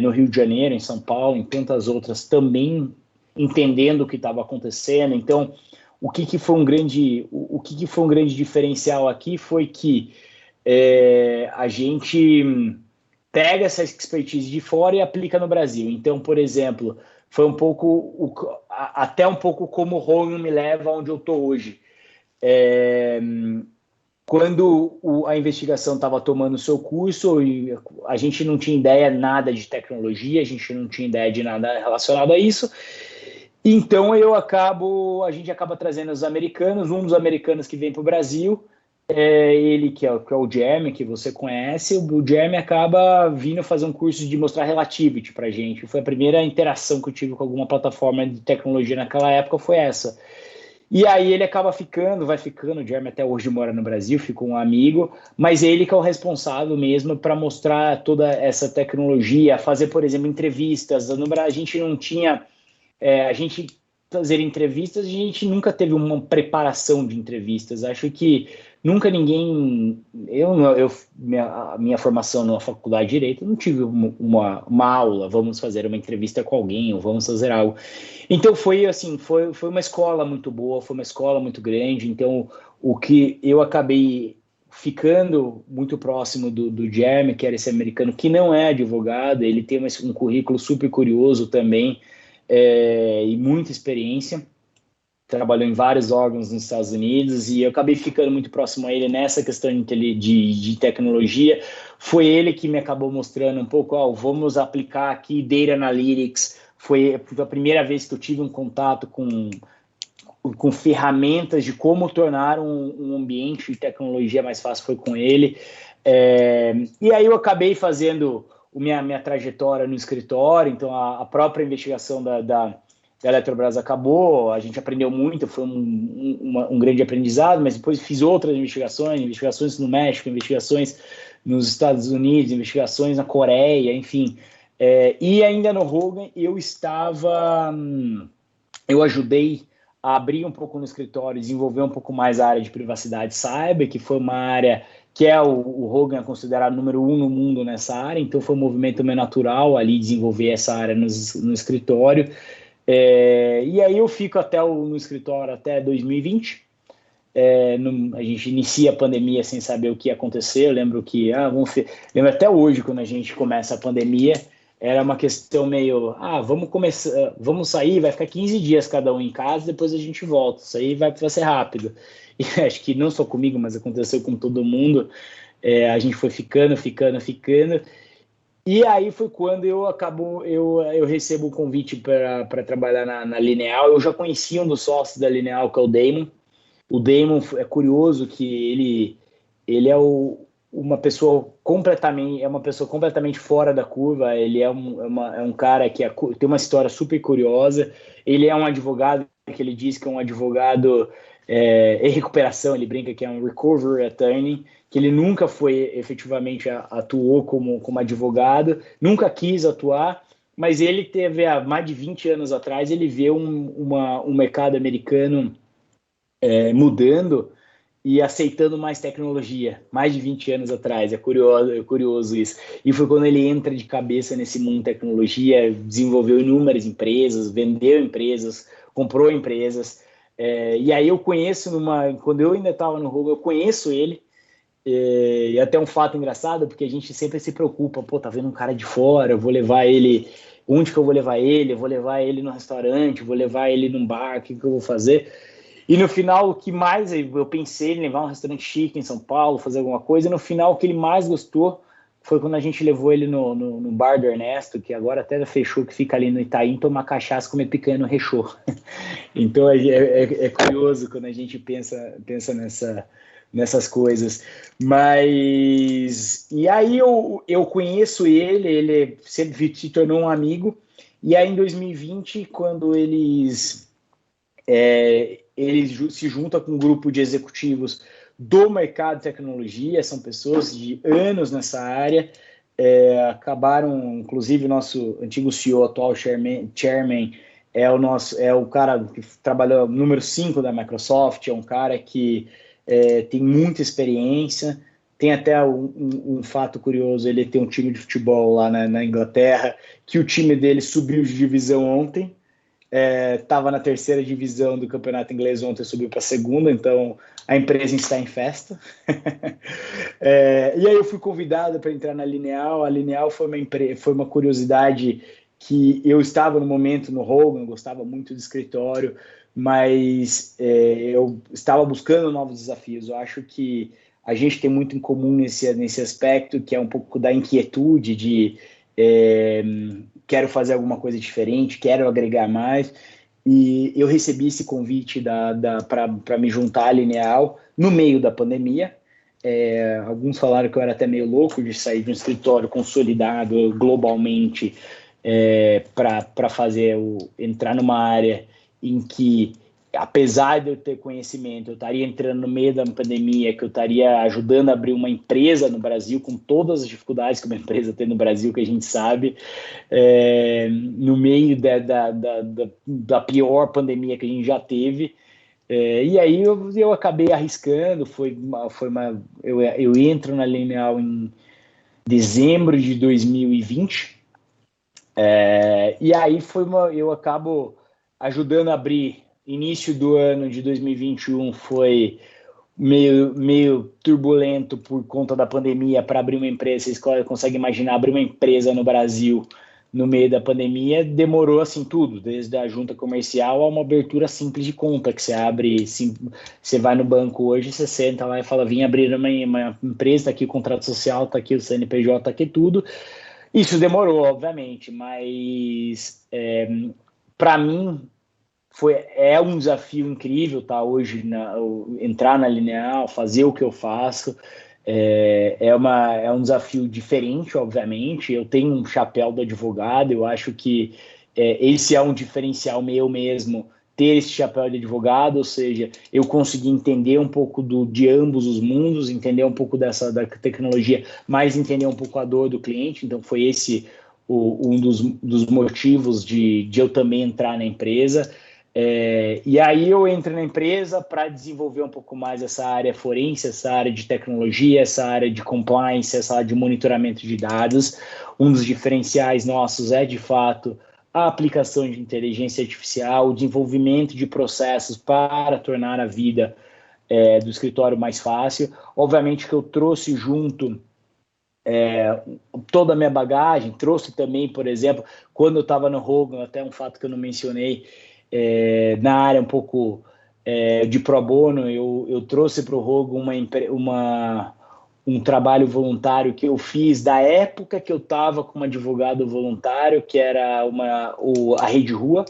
no Rio de Janeiro, em São Paulo, em tantas outras, também entendendo o que estava acontecendo. Então, o que foi um grande diferencial aqui foi que a gente pega essa expertise de fora e aplica no Brasil. Então, por exemplo, foi até um pouco como o Hogan me leva onde eu estou hoje. Quando a investigação estava tomando o seu curso, e a gente não tinha ideia nada de tecnologia, a gente não tinha ideia de nada relacionado a isso. Então a gente acaba trazendo os americanos, um dos americanos que vem para o Brasil, ele que é o Jeremy, que você conhece. O Jeremy acaba vindo fazer um curso de mostrar relativity para a gente. Foi a primeira interação que eu tive com alguma plataforma de tecnologia naquela época, foi essa. E aí ele acaba vai ficando, o Jeremy até hoje mora no Brasil, ficou um amigo, mas ele que é o responsável mesmo para mostrar toda essa tecnologia, fazer, por exemplo, entrevistas. No Brasil, a gente não tinha... a gente fazer entrevistas, a gente nunca teve uma preparação de entrevistas. Acho que nunca ninguém... minha formação na faculdade de Direito, eu não tive uma aula, vamos fazer uma entrevista com alguém, ou vamos fazer algo. Então foi uma escola muito boa, foi uma escola muito grande. Então o que eu acabei ficando muito próximo do Jeremy, que era esse americano que não é advogado, ele tem um currículo super curioso também, e muita experiência, trabalhou em vários órgãos nos Estados Unidos, e eu acabei ficando muito próximo a ele nessa questão de tecnologia. Foi ele que me acabou mostrando um pouco, vamos aplicar aqui Data Analytics. Foi a primeira vez que eu tive um contato com ferramentas de como tornar um ambiente de tecnologia mais fácil, foi com ele. E aí eu acabei fazendo minha trajetória no escritório, então a própria investigação da Eletrobras acabou, a gente aprendeu muito, foi um grande aprendizado, mas depois fiz outras investigações no México, investigações nos Estados Unidos, investigações na Coreia, enfim. E ainda no Hogan eu ajudei a abrir um pouco no escritório, desenvolver um pouco mais a área de privacidade cyber, que foi uma área que o Hogan é considerado número 1 no mundo nessa área, então foi um movimento meio natural ali desenvolver essa área no escritório. E aí eu fico no escritório até 2020. A gente inicia a pandemia sem saber o que ia acontecer. Eu lembro lembro até hoje, quando a gente começa a pandemia, era uma questão meio, vamos sair, vai ficar 15 dias cada um em casa, depois a gente volta, isso aí vai ser rápido. E acho que não só comigo, mas aconteceu com todo mundo. A gente foi ficando, e aí foi quando eu recebo o convite para trabalhar na Lineal. Eu já conhecia um dos sócios da Lineal, que é o Damon. O Damon é curioso que ele é uma pessoa completamente fora da curva. Ele é um cara que tem uma história super curiosa. Ele é um advogado, que ele diz que é um advogado em recuperação. Ele brinca que é um recovery attorney, que ele nunca efetivamente atuou como advogado, nunca quis atuar, mas ele teve, há mais de 20 anos atrás, ele vê um mercado americano mudando e aceitando mais tecnologia, mais de 20 anos atrás. É curioso isso. E foi quando ele entra de cabeça nesse mundo de tecnologia, desenvolveu inúmeras empresas, vendeu empresas, comprou empresas. E aí eu conheço, quando eu ainda estava no Google, eu conheço ele. E até um fato engraçado, porque a gente sempre se preocupa, tá vendo um cara de fora, eu vou levar ele, onde que eu vou levar ele? Eu vou levar ele no restaurante, vou levar ele num bar, o que eu vou fazer? E no final, o que mais eu pensei em levar um restaurante chique em São Paulo, fazer alguma coisa, e no final o que ele mais gostou foi quando a gente levou ele no bar do Ernesto, que agora até fechou, que fica ali no Itaim, tomar cachaça, comer picanha no Rechô. Então é curioso quando a gente pensa nessas coisas. E aí eu conheço ele sempre se tornou um amigo. E aí em 2020, quando ele se junta com um grupo de executivos do mercado de tecnologia, são pessoas de anos nessa área, acabaram, inclusive o nosso antigo CEO, atual chairman, é o cara que trabalhou número 5 da Microsoft, é um cara que tem muita experiência. Tem até um fato curioso, ele tem um time de futebol lá na Inglaterra, que o time dele subiu de divisão ontem, estava na 3ª divisão do campeonato inglês ontem, subiu para a 2ª, então a empresa está em festa. E aí eu fui convidado para entrar na Lineal. A Lineal foi uma curiosidade, que eu estava no momento no Hogan, gostava muito do escritório, mas eu estava buscando novos desafios. Eu acho que a gente tem muito em comum nesse aspecto, que é um pouco da inquietude de quero fazer alguma coisa diferente, quero agregar mais. E eu recebi esse convite para me juntar à Lineal no meio da pandemia. Alguns falaram que eu era até meio louco de sair de um escritório consolidado globalmente para entrar numa área em que, apesar de eu ter conhecimento, eu estaria entrando no meio da pandemia, que eu estaria ajudando a abrir uma empresa no Brasil, com todas as dificuldades que uma empresa tem no Brasil, que a gente sabe, no meio da pior pandemia que a gente já teve. E aí eu acabei arriscando. Eu entro na Lineal em dezembro de 2020, e aí eu acabo ajudando a abrir. Início do ano de 2021 foi meio turbulento por conta da pandemia para abrir uma empresa. Vocês conseguem imaginar abrir uma empresa no Brasil no meio da pandemia? Demorou assim tudo, desde a junta comercial a uma abertura simples de conta, que você abre, você vai no banco hoje, você senta lá e fala, vim abrir uma empresa, tá aqui o contrato social, tá aqui o CNPJ, tá aqui tudo. Isso demorou, obviamente, mas para mim é um desafio incrível, tá? Hoje entrar na Lineal, fazer o que eu faço. É um desafio diferente, obviamente. Eu tenho um chapéu do advogado, eu acho que esse é um diferencial meu mesmo, ter esse chapéu de advogado, ou seja, eu consegui entender um pouco de ambos os mundos, entender um pouco da tecnologia, mas entender um pouco a dor do cliente. Então, foi esse um dos motivos de eu também entrar na empresa. E aí eu entro na empresa para desenvolver um pouco mais essa área forense, essa área de tecnologia, essa área de compliance, essa área de monitoramento de dados. Um dos diferenciais nossos é, de fato, a aplicação de inteligência artificial, o desenvolvimento de processos para tornar a vida do escritório mais fácil. Obviamente que eu trouxe junto toda a minha bagagem, trouxe também, por exemplo, quando eu estava no Hogan, até um fato que eu não mencionei, na área um pouco de pro bono, eu trouxe para o Hogan um trabalho voluntário que eu fiz da época que eu estava como advogado voluntário, que era a Rede Rua.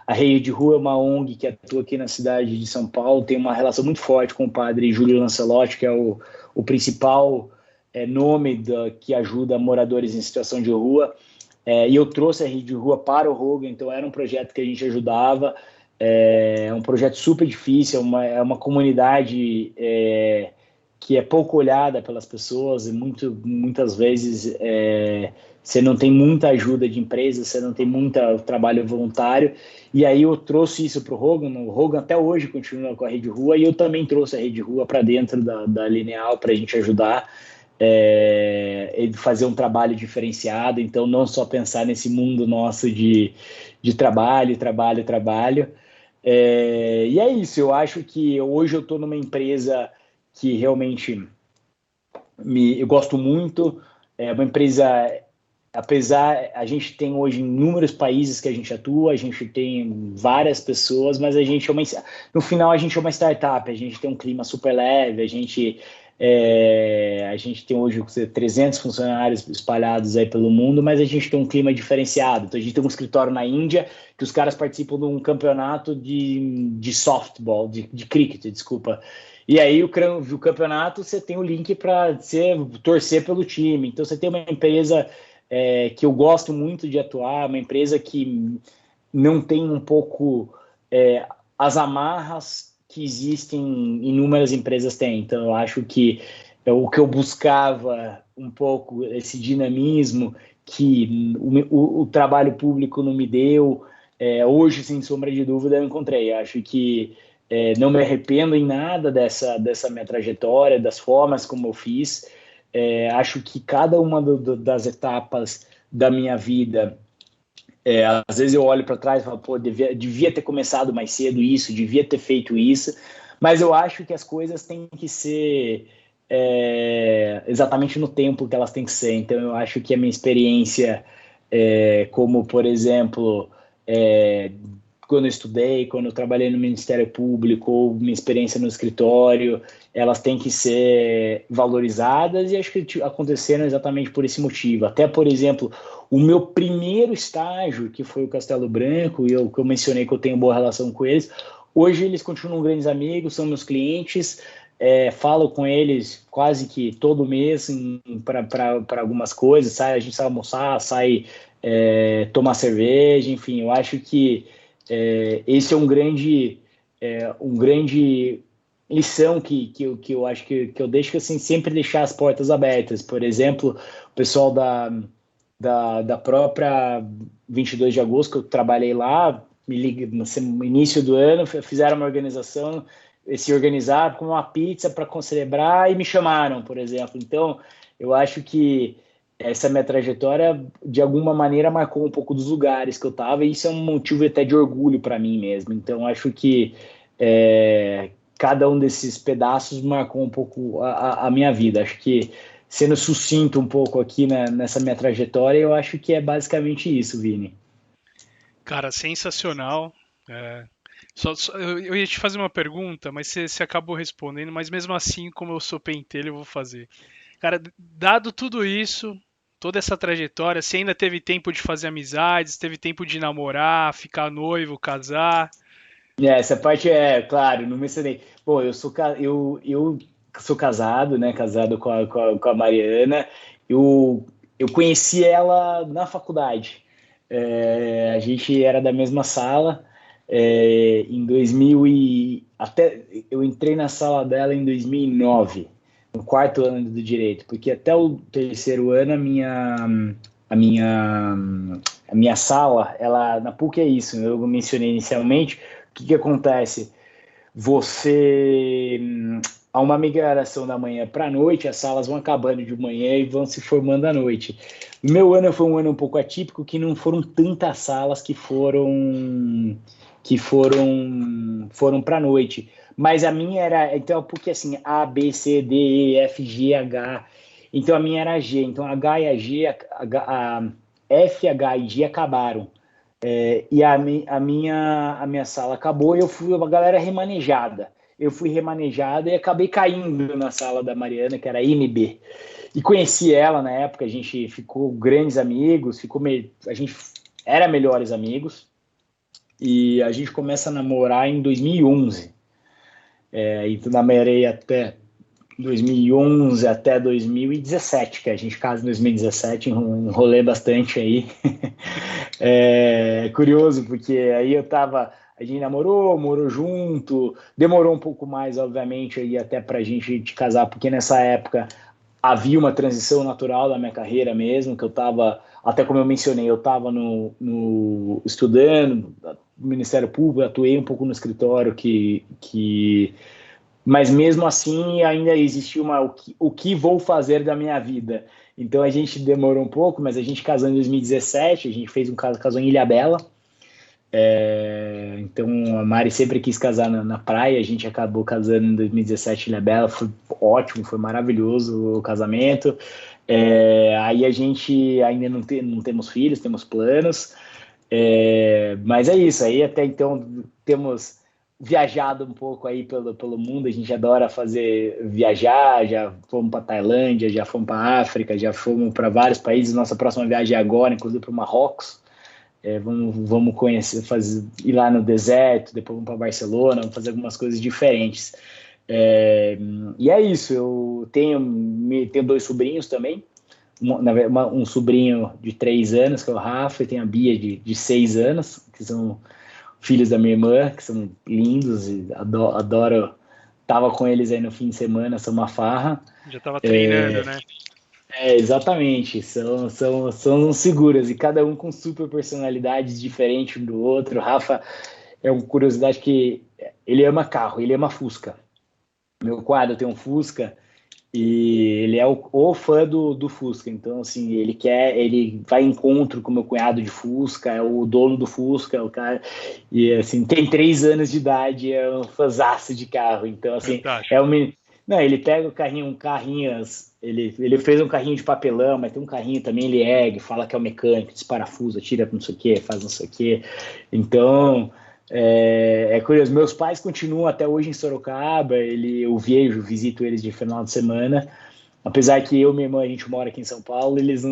A Rede Rua é uma ONG que atua aqui na cidade de São Paulo, tem uma relação muito forte com o padre Júlio Lancelotti, que é o principal nome que ajuda moradores em situação de rua. E eu trouxe a Rede Rua para o Hogan, então era um projeto que a gente ajudava. É um projeto super difícil, é uma comunidade que é pouco olhada pelas pessoas, e muitas vezes você não tem muita ajuda de empresa, você não tem muito trabalho voluntário. E aí eu trouxe isso para o Hogan até hoje continua com a Rede Rua, e eu também trouxe a Rede Rua para dentro da Lineal para a gente ajudar. Fazer um trabalho diferenciado, então não só pensar nesse mundo nosso de trabalho. E é isso, eu acho que hoje eu estou numa empresa que realmente eu gosto muito, é uma empresa, apesar, a gente tem hoje inúmeros países que a gente atua, a gente tem várias pessoas, mas no final a gente é uma startup, a gente tem um clima super leve, a gente tem hoje 300 funcionários espalhados aí pelo mundo, mas a gente tem um clima diferenciado. Então a gente tem um escritório na Índia que os caras participam de um campeonato de softball, de cricket, desculpa. E aí o campeonato você tem o link para torcer pelo time. Então você tem uma empresa que eu gosto muito de atuar, uma empresa que não tem um pouco as amarras que existem, inúmeras empresas têm. Então, eu acho que o que eu buscava um pouco, esse dinamismo que o trabalho público não me deu, hoje, sem sombra de dúvida, eu encontrei. Eu acho que não me arrependo em nada dessa minha trajetória, das formas como eu fiz. Acho que cada uma das etapas da minha vida, às vezes eu olho para trás e falo, pô, devia ter começado mais cedo isso, devia ter feito isso, mas eu acho que as coisas têm que ser exatamente no tempo que elas têm que ser. Então eu acho que a minha experiência, como por exemplo, quando eu estudei, quando eu trabalhei no Ministério Público, ou minha experiência no escritório, elas têm que ser valorizadas, e acho que aconteceram exatamente por esse motivo. Até, por exemplo, o meu primeiro estágio, que foi o Castelo Branco, e que eu mencionei que eu tenho boa relação com eles, hoje eles continuam grandes amigos, são meus clientes, falo com eles quase que todo mês para algumas coisas, a gente sai almoçar, sai tomar cerveja, enfim, eu acho que esse é um grande lição que eu acho que eu deixo, que assim, sempre deixar as portas abertas. Por exemplo, o pessoal da própria 22 de agosto, que eu trabalhei lá, me liga no início do ano, fizeram uma organização, se organizaram com uma pizza para celebrar e me chamaram, por exemplo. Então, eu acho que essa minha trajetória, de alguma maneira, marcou um pouco dos lugares que eu estava, e isso é um motivo até de orgulho para mim mesmo. Então, acho que cada um desses pedaços marcou um pouco a minha vida. Acho que, sendo sucinto um pouco aqui, né, nessa minha trajetória, eu acho que é basicamente isso, Vini. Cara, sensacional. Eu ia te fazer uma pergunta, mas você acabou respondendo, mas mesmo assim, como eu sou pentelho, eu vou fazer. Cara, dado tudo isso, toda essa trajetória, você ainda teve tempo de fazer amizades, teve tempo de namorar, ficar noivo, casar? Essa parte claro, não mencionei. Bom, eu sou casado, né? Casado com a Mariana. Eu conheci ela na faculdade. A gente era da mesma sala. Em 2000 até eu entrei na sala dela em 2009, no quarto ano do direito, porque até o terceiro ano a minha a minha sala, ela na PUC é isso. Eu mencionei inicialmente. O que acontece? Você há uma migração da manhã para a noite, as salas vão acabando de manhã e vão se formando à noite. O meu ano foi um ano um pouco atípico, que não foram tantas salas que foram para a noite. Mas a minha era, então, porque assim, A, B, C, D, E, F, G, H. Então a minha era G. Então H e a G, a F, H e G acabaram. E a minha sala acabou e a galera remanejada. Eu fui remanejada e acabei caindo na sala da Mariana, que era MB. E conheci ela na época, a gente ficou grandes amigos, a gente era melhores amigos. E a gente começa a namorar em 2011. Então namorei até 2011 até 2017, que a gente casa em 2017, enrolei bastante aí. Curioso, porque aí a gente morou junto, demorou um pouco mais, obviamente, aí até pra gente te casar, porque nessa época havia uma transição natural da minha carreira mesmo, que eu estava, até como eu mencionei, eu estava estudando no Ministério Público, atuei um pouco no escritório mas mesmo assim ainda existia o que vou fazer da minha vida. Então a gente demorou um pouco, mas a gente casou em 2017, a gente fez casou em Ilhabela. Então a Mari sempre quis casar na praia, a gente acabou casando em 2017 em Ilhabela, foi ótimo, foi maravilhoso o casamento. Aí a gente ainda não temos filhos, temos planos, mas é isso, aí até então temos viajado um pouco aí pelo mundo, a gente adora viajar, já fomos para Tailândia, já fomos para África, já fomos para vários países. Nossa próxima viagem é agora, inclusive para o Marrocos. Vamos conhecer, ir lá no deserto, depois vamos para Barcelona, vamos fazer algumas coisas diferentes. E é isso, eu tenho 2 sobrinhos também, um sobrinho de 3 anos, que é o Rafa, e tem a Bia de 6 anos, que são filhos da minha irmã, que são lindos, e adoro. Tava com eles aí no fim de semana, são uma farra. Já tava treinando, né? Exatamente, são seguras, e cada um com super personalidades diferentes um do outro. O Rafa é uma curiosidade que ele ama carro, ele ama Fusca. Meu quadro tem um Fusca, e ele é o fã do Fusca. Então, assim, ele vai em encontro com o meu cunhado de Fusca, é o dono do Fusca, o cara, e assim, tem 3 anos de idade, é um fãzaço de carro. Então, assim, não, ele pega ele fez um carrinho de papelão, mas tem um carrinho também, ele ergue, fala que é o mecânico, desparafusa, tira não sei o que, faz não sei o que. Então, curioso. Meus pais continuam até hoje em Sorocaba, eu visito eles de final de semana, apesar que eu e minha irmã, a gente mora aqui em São Paulo, eles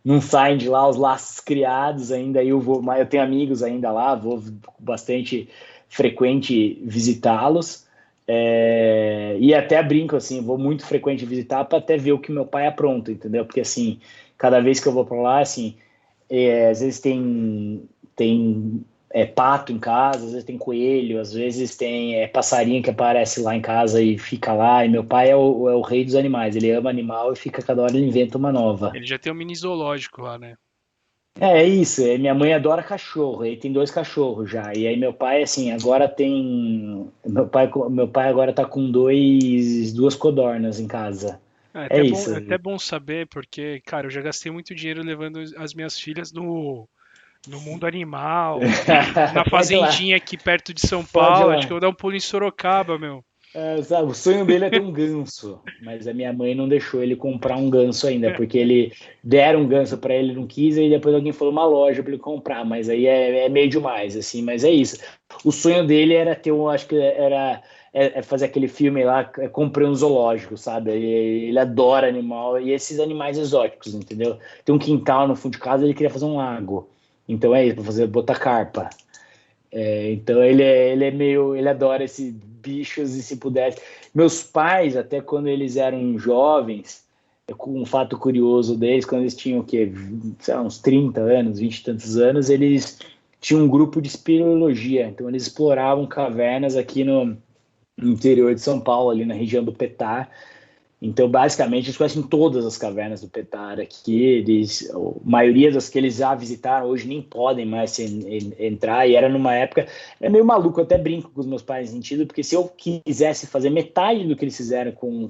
não saem de lá, os laços criados ainda. Eu tenho amigos ainda lá, vou bastante frequente visitá-los. E até brinco, assim, vou muito frequente visitar para até ver o que meu pai apronta, entendeu? Porque, assim, cada vez que eu vou para lá, assim, às vezes tem pato em casa, às vezes tem coelho, às vezes tem passarinho que aparece lá em casa e fica lá. E meu pai é o rei dos animais, ele ama animal e fica cada hora ele inventa uma nova. Ele já tem um mini zoológico lá, né? É isso, minha mãe adora cachorro, ele tem 2 cachorros já, e aí meu pai, assim, agora tem, meu pai agora tá com 2 codornas em casa, é isso. É até bom saber, porque, cara, eu já gastei muito dinheiro levando as minhas filhas no mundo animal, na Pode ir lá, fazendinha aqui perto de São pode ir Paulo. Acho que lá. eu vou dar um pulo em Sorocaba, meu. Sabe, o sonho dele é ter um ganso, mas a minha mãe não deixou ele comprar um ganso ainda, porque ele deram um ganso para ele, não quis, e depois alguém falou uma loja para ele comprar, mas aí é meio demais, assim, mas é isso. O sonho dele era acho que era fazer aquele filme lá, Comprei um Zoológico, sabe? Ele adora animal, e esses animais exóticos, entendeu? Tem um quintal no fundo de casa, ele queria fazer um lago, então é isso, botar carpa. Então ele adora esses bichos e se pudesse. Meus pais, até quando eles eram jovens, com um fato curioso deles, quando eles tinham o quê? Sei lá, uns 30 anos, 20 e tantos anos, eles tinham um grupo de espeleologia. Então eles exploravam cavernas aqui no interior de São Paulo, ali na região do Petá. Então, basicamente, eles conhecem todas as cavernas do Petara aqui. A maioria das que eles já visitaram hoje nem podem mais entrar. E era numa época. É meio maluco, eu até brinco com os meus pais nesse sentido, porque se eu quisesse fazer metade do que eles fizeram com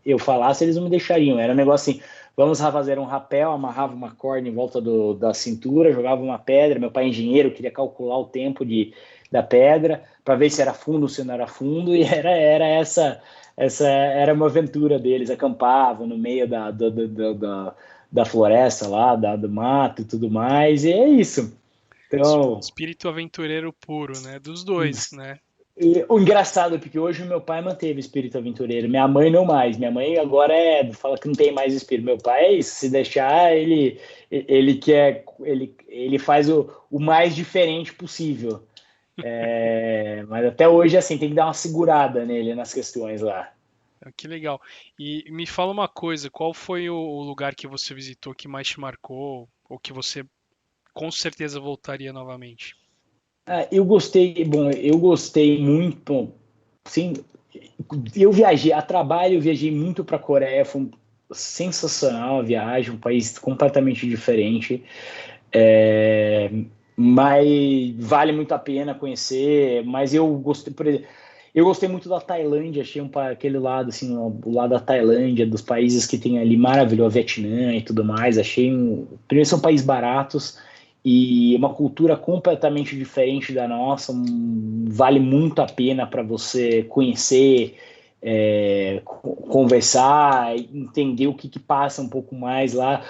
eu falasse, eles não me deixariam. Era um negócio assim: vamos fazer um rapel, amarrava uma corda em volta da cintura, jogava uma pedra. Meu pai, engenheiro, queria calcular o tempo da pedra para ver se era fundo ou se não era fundo, e era essa era uma aventura deles, acampavam no meio da floresta lá, do mato e tudo mais, e é isso. Então, Espírito aventureiro puro, né? Dos dois, né? o engraçado é porque hoje o meu pai manteve o espírito aventureiro, minha mãe não mais, minha mãe agora fala que não tem mais espírito, meu pai é isso, se deixar ele faz o mais diferente possível. Mas até hoje, assim, tem que dar uma segurada nele nas questões lá. Que legal. E me fala uma coisa, qual foi o lugar que você visitou que mais te marcou, ou que você com certeza voltaria novamente? Eu gostei muito, bom, sim, eu viajei, a trabalho eu viajei muito para a Coreia, foi sensacional a viagem, um país completamente diferente, é, mas vale muito a pena conhecer, mas eu gostei, por exemplo, eu gostei muito da Tailândia, achei aquele lado, assim, o lado da Tailândia, dos países que tem ali maravilhoso, Vietnã e tudo mais, primeiro são países baratos, e uma cultura completamente diferente da nossa, vale muito a pena para você conhecer, conversar, entender o que passa um pouco mais lá.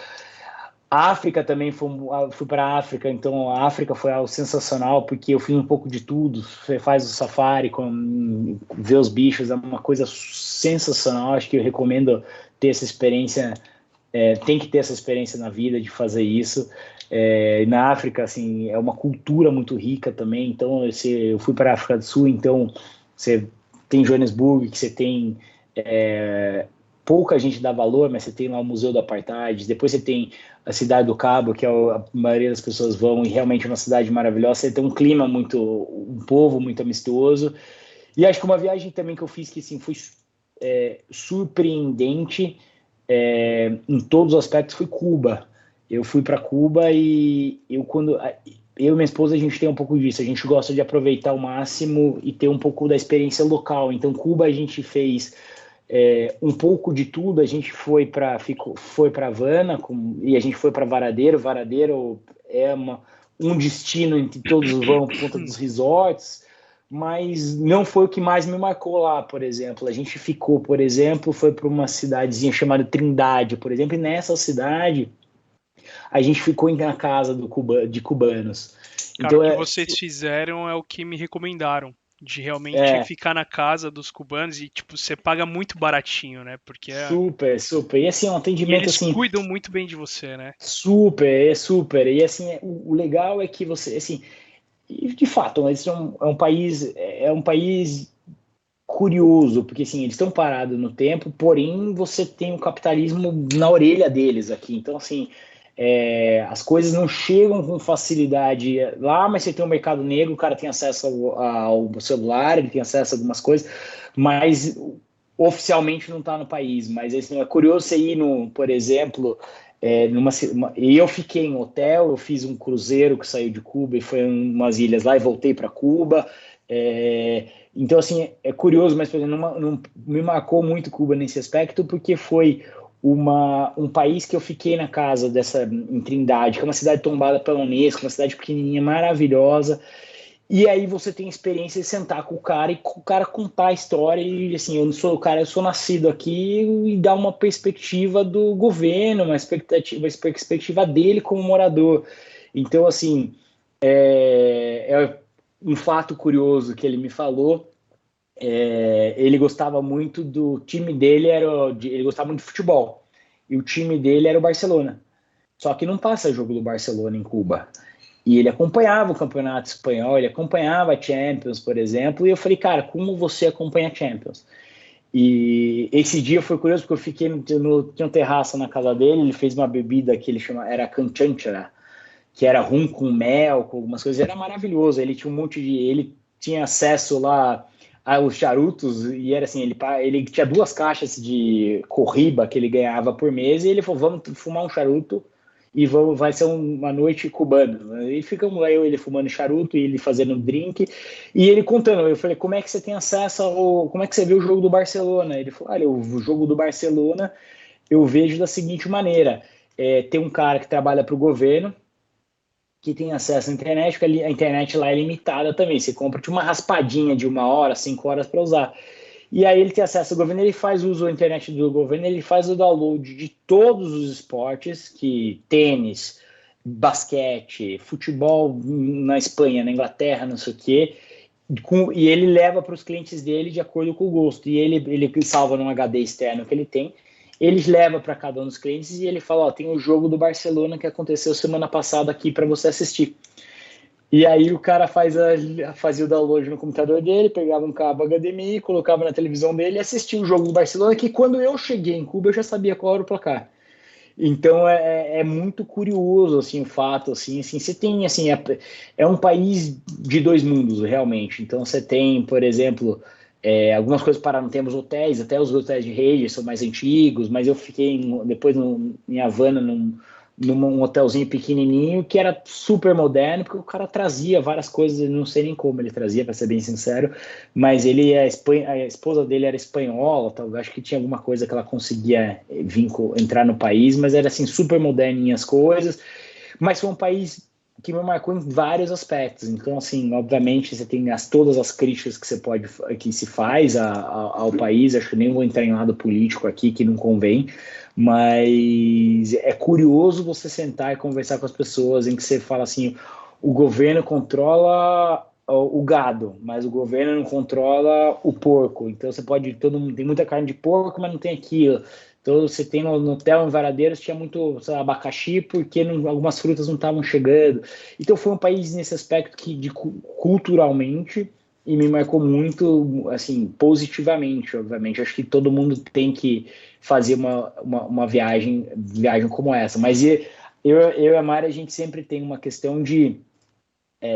A África também, fui para a África, então a África foi algo sensacional, porque eu fiz um pouco de tudo. Você faz o safari, ver os bichos, é uma coisa sensacional. Acho que eu recomendo ter essa experiência, tem que ter essa experiência na vida de fazer isso. Na África, assim, é uma cultura muito rica também. Então, eu fui para a África do Sul, então você tem Joanesburgo, que você tem pouca gente dá valor, mas você tem lá o Museu do Apartheid, depois você tem a Cidade do Cabo, que a maioria das pessoas vão, e realmente é uma cidade maravilhosa, você tem um povo muito amistoso, e acho que uma viagem também que eu fiz que assim, foi surpreendente em todos os aspectos foi Cuba. Eu fui para Cuba e eu e minha esposa a gente tem um pouco disso, a gente gosta de aproveitar ao máximo e ter um pouco da experiência local. Então Cuba a gente fez um pouco de tudo. A gente foi para Havana e a gente foi para Varadeiro. Varadeiro é um destino em que todos vão por conta dos resorts, mas não foi o que mais me marcou lá, por exemplo. A gente ficou, por exemplo, foi para uma cidadezinha chamada Trindade, por exemplo, e nessa cidade a gente ficou na casa de cubanos. Cara, o Então que vocês fizeram é o que me recomendaram, de realmente é ficar na casa dos cubanos e, tipo, você paga muito baratinho, né? super, super. E assim, um E atendimento eles assim, cuidam muito bem de você, né? super. E assim, o legal é que você, assim, e, de fato, esse é um país curioso, porque assim, eles estão parados no tempo, porém você tem o capitalismo na orelha deles aqui. Então, assim, as coisas não chegam com facilidade lá, mas você tem o mercado negro, o cara tem acesso ao celular, ele tem acesso a algumas coisas, mas oficialmente não está no país. Mas assim, é curioso você ir, por exemplo, e eu fiquei em hotel, eu fiz um cruzeiro que saiu de Cuba e foi em umas ilhas lá e voltei para Cuba. Então, assim, é curioso, mas por exemplo, não me marcou muito Cuba nesse aspecto, porque foi um país que eu fiquei na casa em Trindade, que é uma cidade tombada pela Unesco, uma cidade pequenininha, maravilhosa, e aí você tem a experiência de sentar com o cara e o cara contar a história e assim, eu não sou o cara, eu sou nascido aqui e dar uma perspectiva do governo, uma perspectiva dele como morador. Então, assim, é um fato curioso que ele me falou. Ele gostava muito do time dele, ele gostava muito de futebol. E o time dele era o Barcelona. Só que não passa jogo do Barcelona em Cuba. E ele acompanhava o campeonato espanhol, ele acompanhava a Champions, por exemplo, e eu falei, cara, como você acompanha a Champions? E esse dia foi curioso porque eu fiquei tinha um terraço na casa dele, ele fez uma bebida que ele chama, era canchanchara, que era rum com mel, com algumas coisas, era maravilhoso. Ele tinha um monte de, ele tinha acesso lá aos charutos e era assim, ele tinha 2 caixas de corriba que ele ganhava por mês e ele falou, vamos fumar um charuto e vai ser uma noite cubana. E ficamos lá, ele fumando charuto e ele fazendo drink e ele contando. Eu falei, como é que você tem acesso como é que você vê o jogo do Barcelona? Ele falou, olha, o jogo do Barcelona eu vejo da seguinte maneira, tem um cara que trabalha para o governo, que tem acesso à internet, porque a internet lá é limitada também. Você compra uma raspadinha de 1 hora, 5 horas para usar. E aí ele tem acesso ao governo, ele faz uso da internet do governo, ele faz o download de todos os esportes, que tênis, basquete, futebol na Espanha, na Inglaterra, não sei o quê, e ele leva para os clientes dele de acordo com o gosto. E ele salva num HD externo que ele tem, ele leva para cada um dos clientes e ele fala, ó, tem o jogo do Barcelona que aconteceu semana passada aqui para você assistir. E aí o cara fazia o download no computador dele, pegava um cabo HDMI, colocava na televisão dele e assistia o jogo do Barcelona, que quando eu cheguei em Cuba eu já sabia qual era o placar. Então é muito curioso assim o fato assim você tem assim é um país de 2 mundos realmente. Então você tem, por exemplo, algumas coisas para não temos hotéis, até os hotéis de rede são mais antigos, mas eu fiquei depois em Havana num hotelzinho pequenininho que era super moderno, porque o cara trazia várias coisas, eu não sei nem como ele trazia, para ser bem sincero, mas a esposa dele era espanhola, acho que tinha alguma coisa que ela conseguia entrar no país, mas era assim super moderninha as coisas, mas foi um país que me marcou em vários aspectos. Então, assim, obviamente você tem todas as críticas que se faz ao país. Acho que nem vou entrar em lado político aqui, que não convém, mas é curioso você sentar e conversar com as pessoas em que você fala assim, o governo controla o gado, mas o governo não controla o porco. Então todo mundo tem muita carne de porco, mas não tem aquilo. Então você tem no hotel em Varadeiros tinha muito abacaxi porque algumas frutas não estavam chegando. Então foi um país nesse aspecto que culturalmente e me marcou muito assim positivamente, obviamente. Acho que todo mundo tem que fazer uma viagem como essa. Mas eu e a Mari, a gente sempre tem uma questão de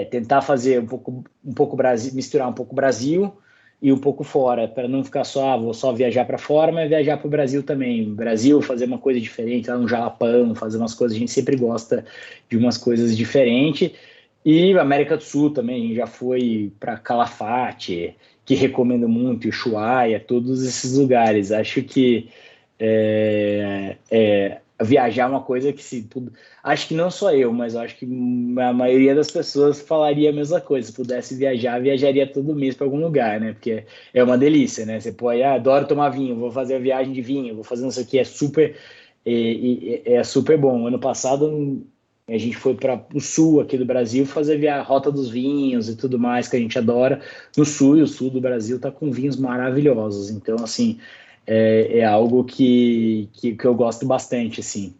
tentar fazer um pouco Brasil, misturar um pouco Brasil e um pouco fora, para não ficar vou só viajar para fora, mas viajar para o Brasil também. Brasil, fazer uma coisa diferente, lá no Jalapão, fazer umas coisas, a gente sempre gosta de umas coisas diferentes. E América do Sul também, a gente já foi para Calafate, que recomendo muito, Ushuaia, todos esses lugares. Acho que viajar é uma coisa que acho que não só eu, mas acho que a maioria das pessoas falaria a mesma coisa. Se pudesse viajar, viajaria todo mês para algum lugar, né? Porque é uma delícia, né? Você pode, adoro tomar vinho, vou fazer a viagem de vinho, vou fazer isso aqui, é super bom. Ano passado a gente foi para o sul aqui do Brasil fazer a Rota dos Vinhos e tudo mais que a gente adora no sul, e o sul do Brasil está com vinhos maravilhosos. Então, assim, é algo que eu gosto bastante, assim.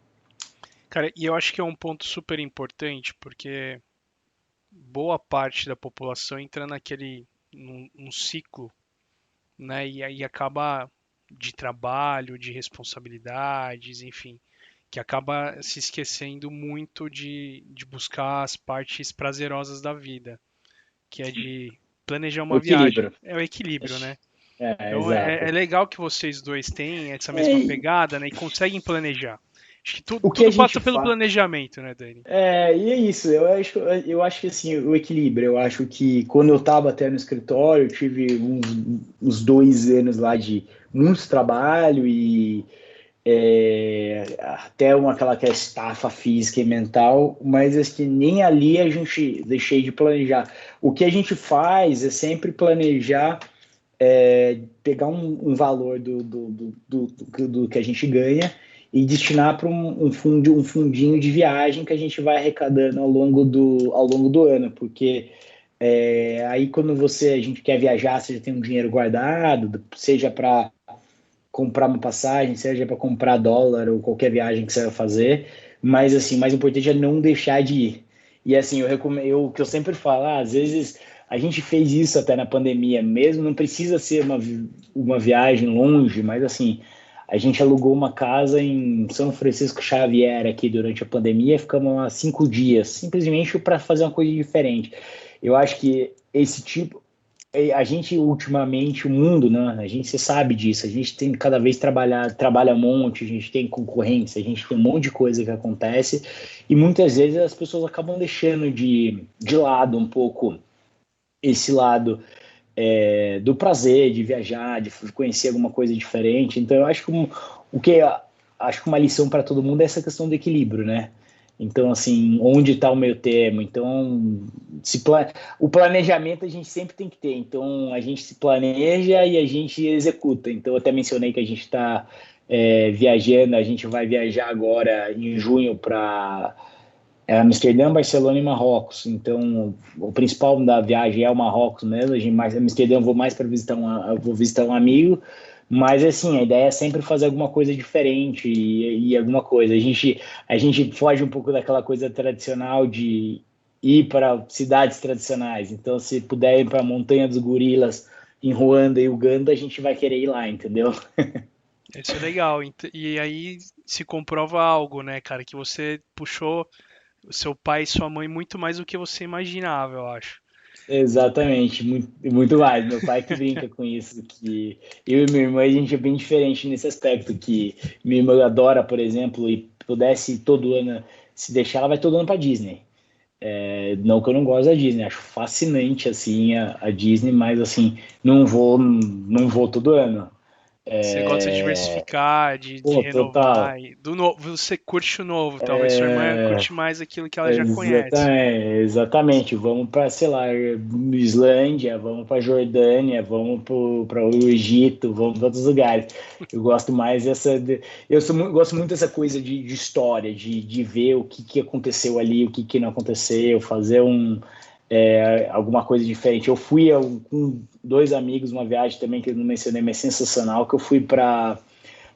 Cara, e eu acho que é um ponto super importante, porque boa parte da população entra num ciclo, né? E aí acaba de trabalho, de responsabilidades, enfim, que acaba se esquecendo muito de buscar as partes prazerosas da vida, que é de planejar O uma viagem. equilíbrio. É o equilíbrio, né? Então é Exato. legal que vocês dois têm essa mesma pegada, né? E conseguem planejar. Acho que O que a tudo gente passa pelo faz. planejamento, né, Dani? E é isso, eu acho que assim, o equilíbrio, eu acho que quando eu estava até no escritório, eu tive uns 2 anos lá de muito trabalho e até aquela que é estafa física e mental, mas acho que nem ali a gente deixei de planejar. O que a gente faz é sempre planejar, pegar um valor do que a gente ganha e destinar para um fundinho de viagem que a gente vai arrecadando ao longo do ano, porque aí quando a gente quer viajar, você já tem um dinheiro guardado, seja para comprar uma passagem, seja para comprar dólar ou qualquer viagem que você vai fazer, mas assim, o mais importante é não deixar de ir. E assim, o que eu sempre falo, às vezes a gente fez isso até na pandemia mesmo, não precisa ser uma viagem longe, mas assim, a gente alugou uma casa em São Francisco Xavier aqui durante a pandemia, ficamos lá 5 dias, simplesmente para fazer uma coisa diferente. Eu acho que esse tipo, a gente ultimamente, o mundo, né? A gente, você sabe disso, a gente tem cada vez trabalha um monte, a gente tem concorrência, a gente tem um monte de coisa que acontece e muitas vezes as pessoas acabam deixando de lado um pouco esse lado do prazer de viajar, de conhecer alguma coisa diferente. Então eu acho que acho que uma lição para todo mundo é essa questão do equilíbrio, né? Então, assim, onde está o meio termo? Então, o planejamento a gente sempre tem que ter. Então, a gente se planeja e a gente executa. Então, eu até mencionei que a gente está viajando, a gente vai viajar agora em junho para Amsterdã, Barcelona e Marrocos. Então, o principal da viagem é o Marrocos mesmo. Amsterdã eu vou mais para vou visitar um amigo. Mas, assim, a ideia é sempre fazer alguma coisa diferente e alguma coisa. A gente foge um pouco daquela coisa tradicional de ir para cidades tradicionais. Então, se puder ir para a Montanha dos Gorilas em Ruanda e Uganda, a gente vai querer ir lá, entendeu? Isso é legal. E aí se comprova algo, né, cara, que você puxou o seu pai e sua mãe muito mais do que você imaginava, eu acho. Exatamente, muito, muito mais. Meu pai que brinca com isso, que eu e minha irmã, a gente é bem diferente nesse aspecto, que minha irmã adora, por exemplo, e pudesse todo ano, se deixar, ela vai todo ano para Disney. Não que eu não gosto da Disney, acho fascinante, assim, a Disney, mas, assim, não vou todo ano. Você gosta de diversificar, de Pô, total. renovar. Do novo, você curte o novo, talvez sua irmã curte mais aquilo que ela já conhece. Exatamente, exatamente. Vamos para, sei lá, Islândia, vamos para Jordânia, vamos para o Egito, vamos para outros lugares. Eu gosto mais gosto muito dessa coisa de história, de ver o que aconteceu ali, o que não aconteceu, fazer alguma coisa diferente. Eu fui com dois amigos uma viagem também que eu não mencionei, mas é sensacional, que eu fui para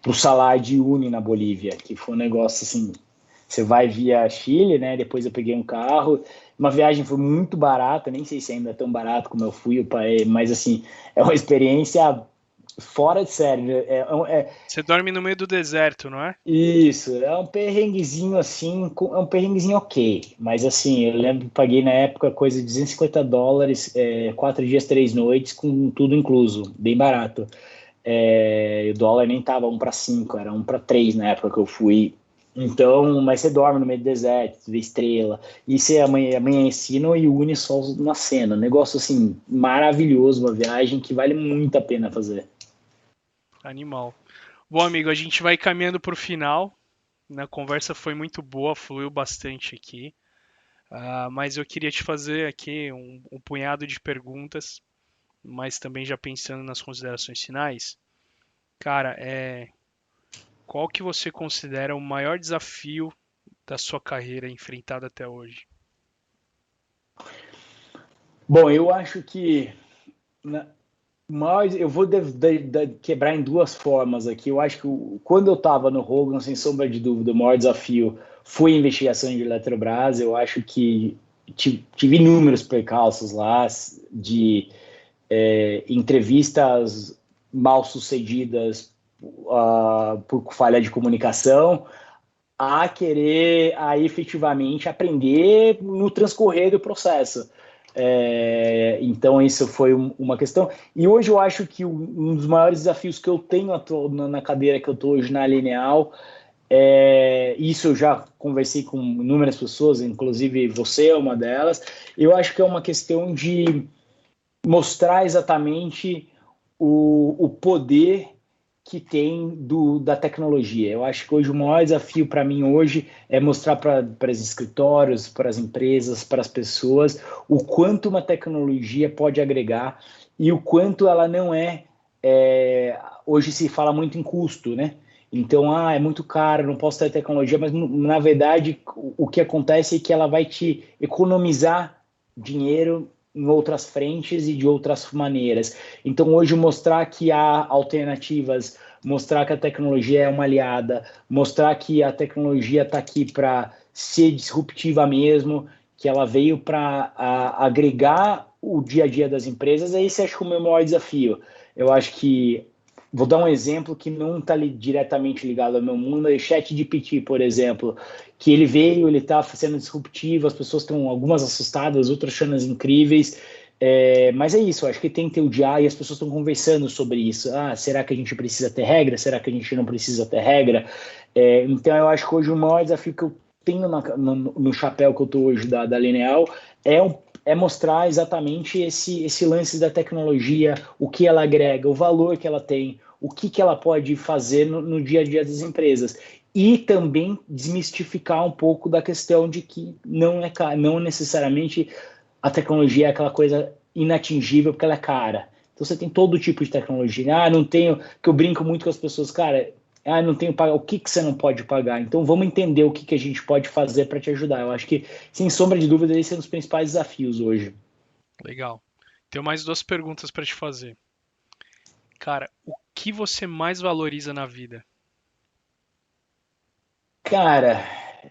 o Salar de Uyuni na Bolívia, que foi um negócio assim. Você vai via Chile, né? Depois eu peguei um carro. Uma viagem foi muito barata, nem sei se ainda é tão barato como eu fui, mas assim, é uma experiência fora de série. Você dorme no meio do deserto, não é? Isso, é um perrenguezinho assim, é um perrenguezinho ok. Mas assim, eu lembro que paguei na época coisa de US$ 250, 4 dias, 3 noites, com tudo incluso, bem barato. O dólar nem tava 1 para 5, era 1 para 3 na época que eu fui. Então, mas você dorme no meio do deserto, vê estrela, e você amanhece no e une sol nascendo. Negócio assim, maravilhoso, uma viagem que vale muito a pena fazer. Animal. Bom, amigo, a gente vai caminhando para o final. A conversa foi muito boa, fluiu bastante aqui. Mas eu queria te fazer aqui um punhado de perguntas, mas também já pensando nas considerações finais. Cara, qual que você considera o maior desafio da sua carreira enfrentado até hoje? Bom, eu acho que mas eu vou quebrar em duas formas aqui. Eu acho que quando eu estava no Rogan, sem sombra de dúvida, o maior desafio foi a investigação de Eletrobras. Eu acho que tive inúmeros percalços lá de entrevistas mal sucedidas por falha de comunicação, a querer efetivamente aprender no transcorrer do processo. Então, isso foi uma questão. E hoje eu acho que um dos maiores desafios que eu tenho na cadeira que eu estou hoje na Lineal, isso eu já conversei com inúmeras pessoas, inclusive você é uma delas. Eu acho que é uma questão de mostrar exatamente o poder que tem da tecnologia. Eu acho que hoje o maior desafio para mim hoje é mostrar para os escritórios, para as empresas, para as pessoas, o quanto uma tecnologia pode agregar e o quanto ela não hoje se fala muito em custo, né? Então, é muito caro, não posso ter tecnologia, mas na verdade o que acontece é que ela vai te economizar dinheiro em outras frentes e de outras maneiras. Então, hoje, mostrar que há alternativas, mostrar que a tecnologia é uma aliada, mostrar que a tecnologia está aqui para ser disruptiva mesmo, que ela veio para agregar o dia a dia das empresas. Esse acho que é o meu maior desafio. Eu acho que, vou dar um exemplo que não está diretamente ligado ao meu mundo, é o ChatGPT, por exemplo, que ele veio, ele está sendo disruptivo, as pessoas estão algumas assustadas, outras achando incríveis, mas é isso, eu acho que tem que ter o dia e as pessoas estão conversando sobre isso. Será que a gente precisa ter regra? Será que a gente não precisa ter regra? Então eu acho que hoje o maior desafio que eu tenho no chapéu que eu estou hoje da Lineal é mostrar exatamente esse lance da tecnologia, o que ela agrega, o valor que ela tem, o que ela pode fazer no dia a dia das empresas. E também desmistificar um pouco da questão de que não necessariamente a tecnologia é aquela coisa inatingível porque ela é cara. Então você tem todo tipo de tecnologia. Não tenho, que eu brinco muito com as pessoas, cara, não tenho pagar, o que você não pode pagar? Então vamos entender o que a gente pode fazer para te ajudar. Eu acho que, sem sombra de dúvida, esse é um dos principais desafios hoje. Legal. Tenho mais duas perguntas para te fazer. Cara, o que você mais valoriza na vida? Cara,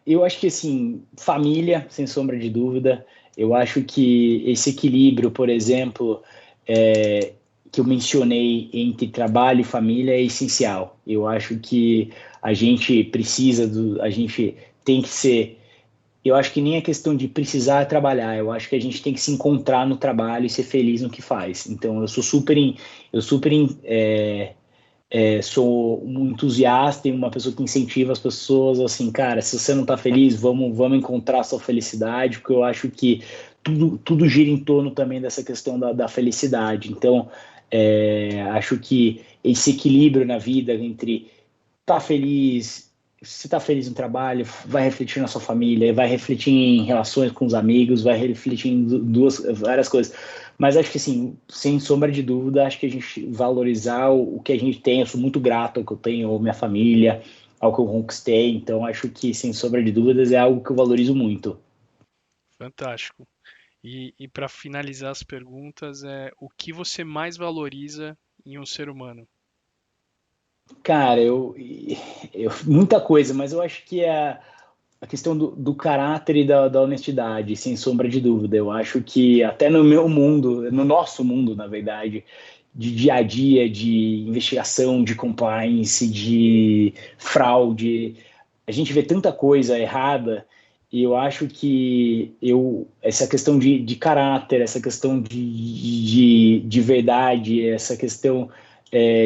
eu acho que assim, família, sem sombra de dúvida. Eu acho que esse equilíbrio, por exemplo, que eu mencionei entre trabalho e família é essencial. Eu acho que a gente precisa a gente tem que ser. Eu acho que nem é questão de precisar trabalhar. Eu acho que a gente tem que se encontrar no trabalho e ser feliz no que faz. Então, sou um entusiasta e uma pessoa que incentiva as pessoas assim, cara, se você não está feliz, vamos encontrar a sua felicidade, porque eu acho que tudo gira em torno também dessa questão da felicidade. Então, acho que esse equilíbrio na vida entre estar feliz, se está feliz no trabalho, vai refletir na sua família, vai refletir em relações com os amigos, vai refletir em várias coisas. Mas acho que, assim, sem sombra de dúvida, acho que a gente valorizar o que a gente tem, eu sou muito grato ao que eu tenho, à minha família, ao que eu conquistei, então acho que, sem sombra de dúvidas, é algo que eu valorizo muito. Fantástico. E para finalizar as perguntas, o que você mais valoriza em um ser humano? Cara, muita coisa, mas eu acho que a questão do caráter e da honestidade, sem sombra de dúvida. Eu acho que até no meu mundo, no nosso mundo, na verdade, de dia a dia, de investigação, de compliance, de fraude, a gente vê tanta coisa errada e eu acho que essa questão de caráter, essa questão de verdade, essa questão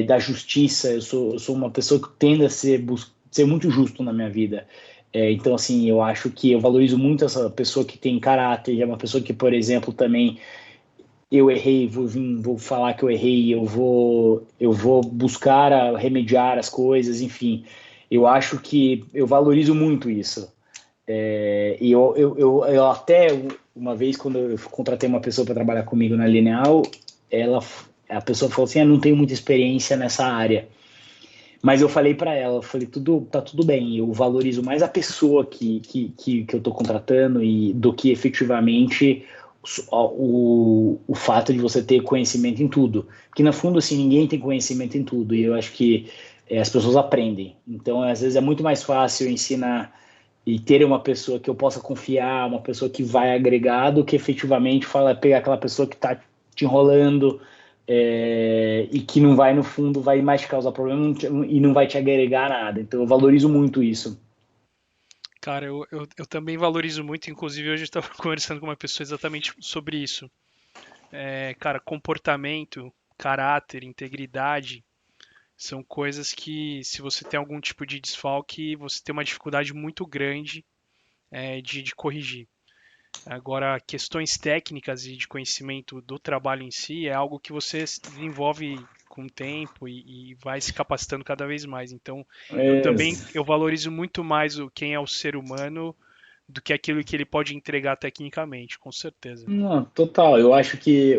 da justiça, eu sou uma pessoa que tende a ser muito justo na minha vida. Então, assim, eu acho que eu valorizo muito essa pessoa que tem caráter, é uma pessoa que, por exemplo, também eu errei, vou falar que eu errei, eu vou buscar remediar as coisas, enfim. Eu acho que eu valorizo muito isso. E eu até uma vez, quando eu contratei uma pessoa para trabalhar comigo na Lineal, a pessoa falou assim: não tenho muita experiência nessa área. Mas eu falei para ela, eu falei, tá tudo bem, eu valorizo mais a pessoa que eu estou contratando do que efetivamente o fato de você ter conhecimento em tudo. Porque, no fundo, assim, ninguém tem conhecimento em tudo, e eu acho que as pessoas aprendem. Então, às vezes, é muito mais fácil ensinar e ter uma pessoa que eu possa confiar, uma pessoa que vai agregar, do que efetivamente pegar aquela pessoa que está te enrolando, e que não vai, no fundo, vai mais te causar problema e não vai te agregar nada. Então eu valorizo muito isso. Cara, eu também valorizo muito, inclusive hoje eu estava conversando com uma pessoa exatamente sobre isso. Cara, comportamento, caráter, integridade são coisas que, se você tem algum tipo de desfalque, você tem uma dificuldade muito grande de corrigir. Agora, questões técnicas e de conhecimento do trabalho em si é algo que você desenvolve com o tempo e vai se capacitando cada vez mais. Então, eu valorizo muito mais quem é o ser humano do que aquilo que ele pode entregar tecnicamente, com certeza. Não, total. Eu acho que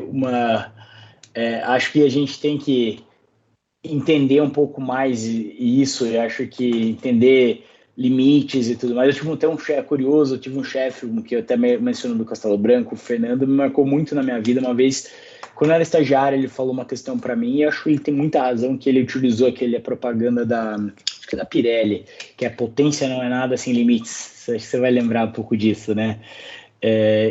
acho que a gente tem que entender um pouco mais isso. Eu acho que entender limites e tudo mais. Eu tive até um chefe curioso. Eu tive um chefe que eu até menciono do Castelo Branco, o Fernando, me marcou muito na minha vida. Uma vez, quando eu era estagiário, ele falou uma questão para mim e eu acho que ele tem muita razão, que ele utilizou aquele propaganda acho que da Pirelli, que a potência não é nada sem limites. Acho que você vai lembrar um pouco disso, né?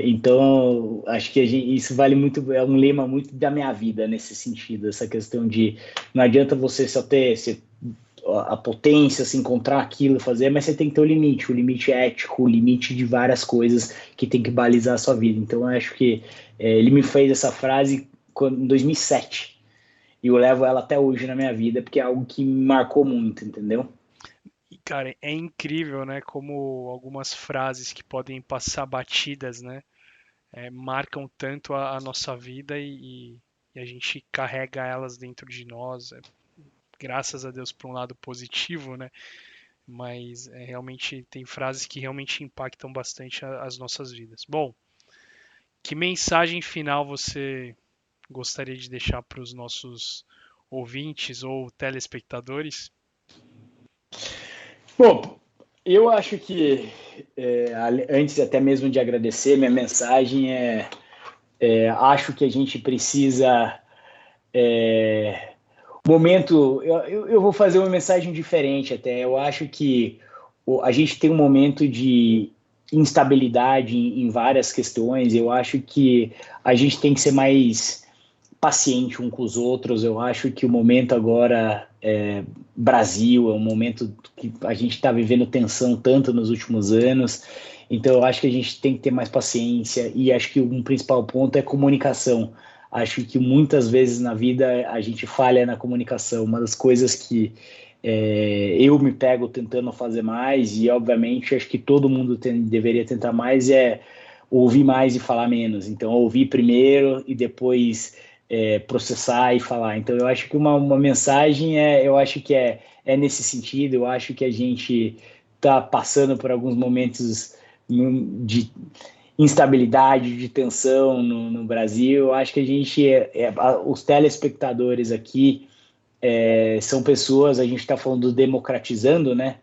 Então, acho que isso vale muito, é um lema muito da minha vida nesse sentido, essa questão de não adianta você só ter a potência, se encontrar aquilo, fazer, mas você tem que ter o limite ético, o limite de várias coisas que tem que balizar a sua vida. Então, eu acho que ele me fez essa frase em 2007 e eu levo ela até hoje na minha vida, porque é algo que me marcou muito, entendeu? E, cara, é incrível, né? Como algumas frases que podem passar batidas, né? Marcam tanto a nossa vida e a gente carrega elas dentro de nós. Graças a Deus por um lado positivo, né? Mas realmente tem frases que realmente impactam bastante as nossas vidas. Bom, que mensagem final você gostaria de deixar para os nossos ouvintes ou telespectadores? Bom, eu acho que antes até mesmo de agradecer, minha mensagem acho que a gente precisa momento, eu vou fazer uma mensagem diferente até. Eu acho que a gente tem um momento de instabilidade em várias questões. Eu acho que a gente tem que ser mais paciente um com os outros. Eu acho que o momento agora Brasil é um momento que a gente está vivendo tensão tanto nos últimos anos. Então eu acho que a gente tem que ter mais paciência e acho que um principal ponto é comunicação. Acho que muitas vezes na vida a gente falha na comunicação. Uma das coisas que eu me pego tentando fazer mais, e obviamente acho que todo mundo deveria tentar mais, é ouvir mais e falar menos. Então, ouvir primeiro e depois processar e falar. Então, eu acho que uma mensagem eu acho que é nesse sentido. Eu acho que a gente está passando por alguns momentos de instabilidade, de tensão no Brasil. Eu acho que a gente, os telespectadores aqui são pessoas, a gente está falando democratizando, né?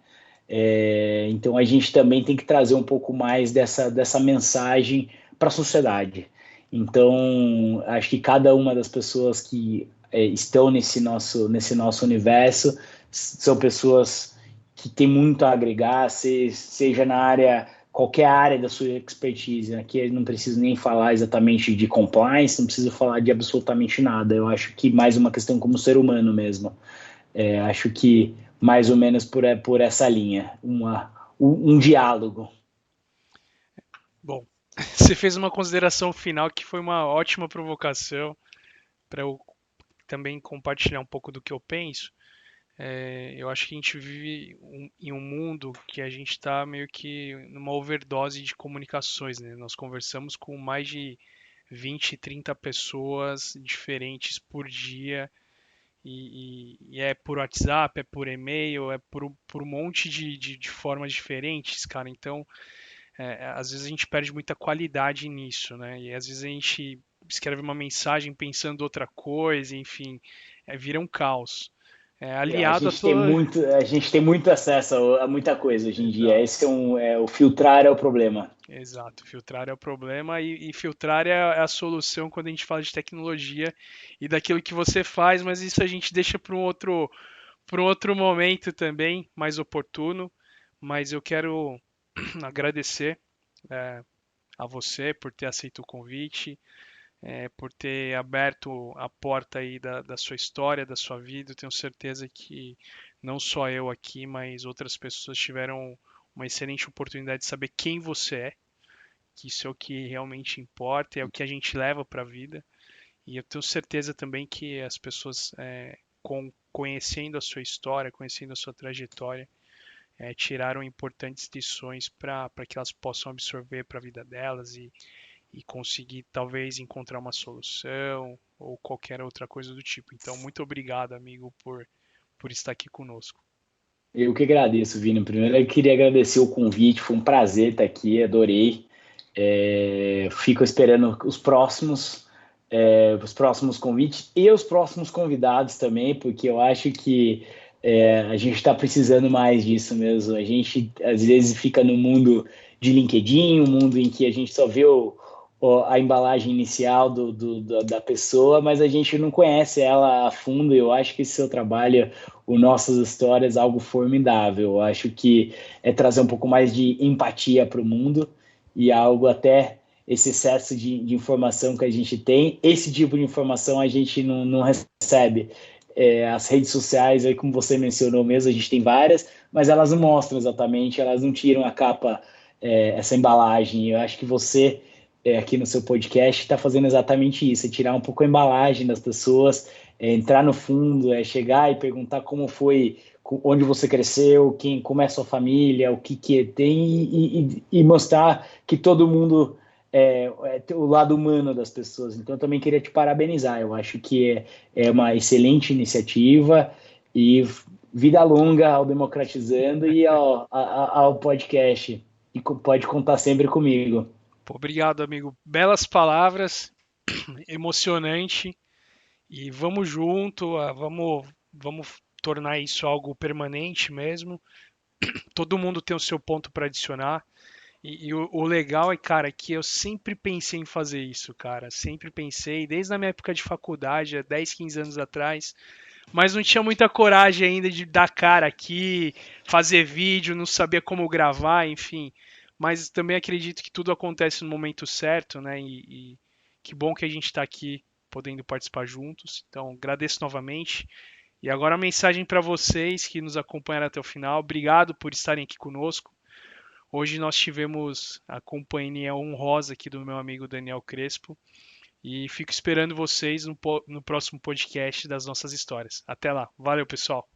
Então a gente também tem que trazer um pouco mais dessa mensagem para a sociedade. Então, acho que cada uma das pessoas que estão nesse nosso universo são pessoas que têm muito a agregar, seja na área, qualquer área da sua expertise. Aqui eu não preciso nem falar exatamente de compliance, não preciso falar de absolutamente nada. Eu acho que mais uma questão como ser humano mesmo. Acho que mais ou menos por essa linha, um diálogo. Bom, você fez uma consideração final que foi uma ótima provocação para eu também compartilhar um pouco do que eu penso. Eu acho que a gente vive em um mundo que a gente está meio que numa overdose de comunicações, né? Nós conversamos com mais de 20, 30 pessoas diferentes por dia e é por WhatsApp, é por e-mail, é por um monte de formas diferentes, cara. Então, às vezes a gente perde muita qualidade nisso, né? E às vezes a gente escreve uma mensagem pensando outra coisa, enfim, vira um caos. Aliado a toda. A gente tem muito acesso a muita coisa hoje em dia. Exato, Esse o filtrar é o problema. exato. Filtrar é o problema e filtrar é a solução quando a gente fala de tecnologia e daquilo que você faz, mas isso a gente deixa para um outro momento também, mais oportuno. Mas eu quero agradecer é, a você por ter aceito o convite, por ter aberto a porta aí da sua história, da sua vida. Eu tenho certeza que não só eu aqui, mas outras pessoas tiveram uma excelente oportunidade de saber quem você é, que isso é o que realmente importa, é o que a gente leva para a vida. E eu tenho certeza também que as pessoas, conhecendo a sua história, conhecendo a sua trajetória, tiraram importantes lições para que elas possam absorver para a vida delas e conseguir talvez encontrar uma solução ou qualquer outra coisa do tipo. Então, muito obrigado, amigo, por estar aqui conosco. Eu que agradeço, Vini. Primeiro, eu queria agradecer o convite, foi um prazer estar aqui, adorei. Fico esperando os próximos convites e os próximos convidados também, porque eu acho que a gente está precisando mais disso mesmo. A gente às vezes fica no mundo de LinkedIn, um mundo em que a gente só vê a embalagem inicial da pessoa, mas a gente não conhece ela a fundo. Eu acho que esse seu trabalho, o Nossas Histórias, é algo formidável. Eu acho que é trazer um pouco mais de empatia para o mundo e algo até esse excesso de informação que a gente tem, esse tipo de informação a gente não recebe. As redes sociais, aí, como você mencionou mesmo, a gente tem várias, mas elas não mostram exatamente, elas não tiram a capa, essa embalagem. Eu acho que você, aqui no seu podcast, está fazendo exatamente isso, é tirar um pouco a embalagem das pessoas, entrar no fundo, chegar e perguntar como foi, onde você cresceu, como é a sua família, o que tem, e mostrar que todo mundo o lado humano das pessoas. Então, eu também queria te parabenizar. Eu acho que é uma excelente iniciativa e vida longa ao Democratizando e ao podcast. E pode contar sempre comigo. Pô, obrigado, amigo. Belas palavras, emocionante. E vamos junto, vamos tornar isso algo permanente mesmo. Todo mundo tem o seu ponto para adicionar. E o legal é, cara, que eu sempre pensei em fazer isso, cara. Sempre pensei, desde a minha época de faculdade, há 10, 15 anos atrás. Mas não tinha muita coragem ainda de dar cara aqui, fazer vídeo, não sabia como gravar, enfim. Mas também acredito que tudo acontece no momento certo, né? E que bom que a gente está aqui podendo participar juntos. Então, agradeço novamente. E agora a mensagem para vocês que nos acompanharam até o final. Obrigado por estarem aqui conosco. Hoje nós tivemos a companhia honrosa aqui do meu amigo Daniel Crespo. E fico esperando vocês no próximo podcast das nossas histórias. Até lá. Valeu, pessoal.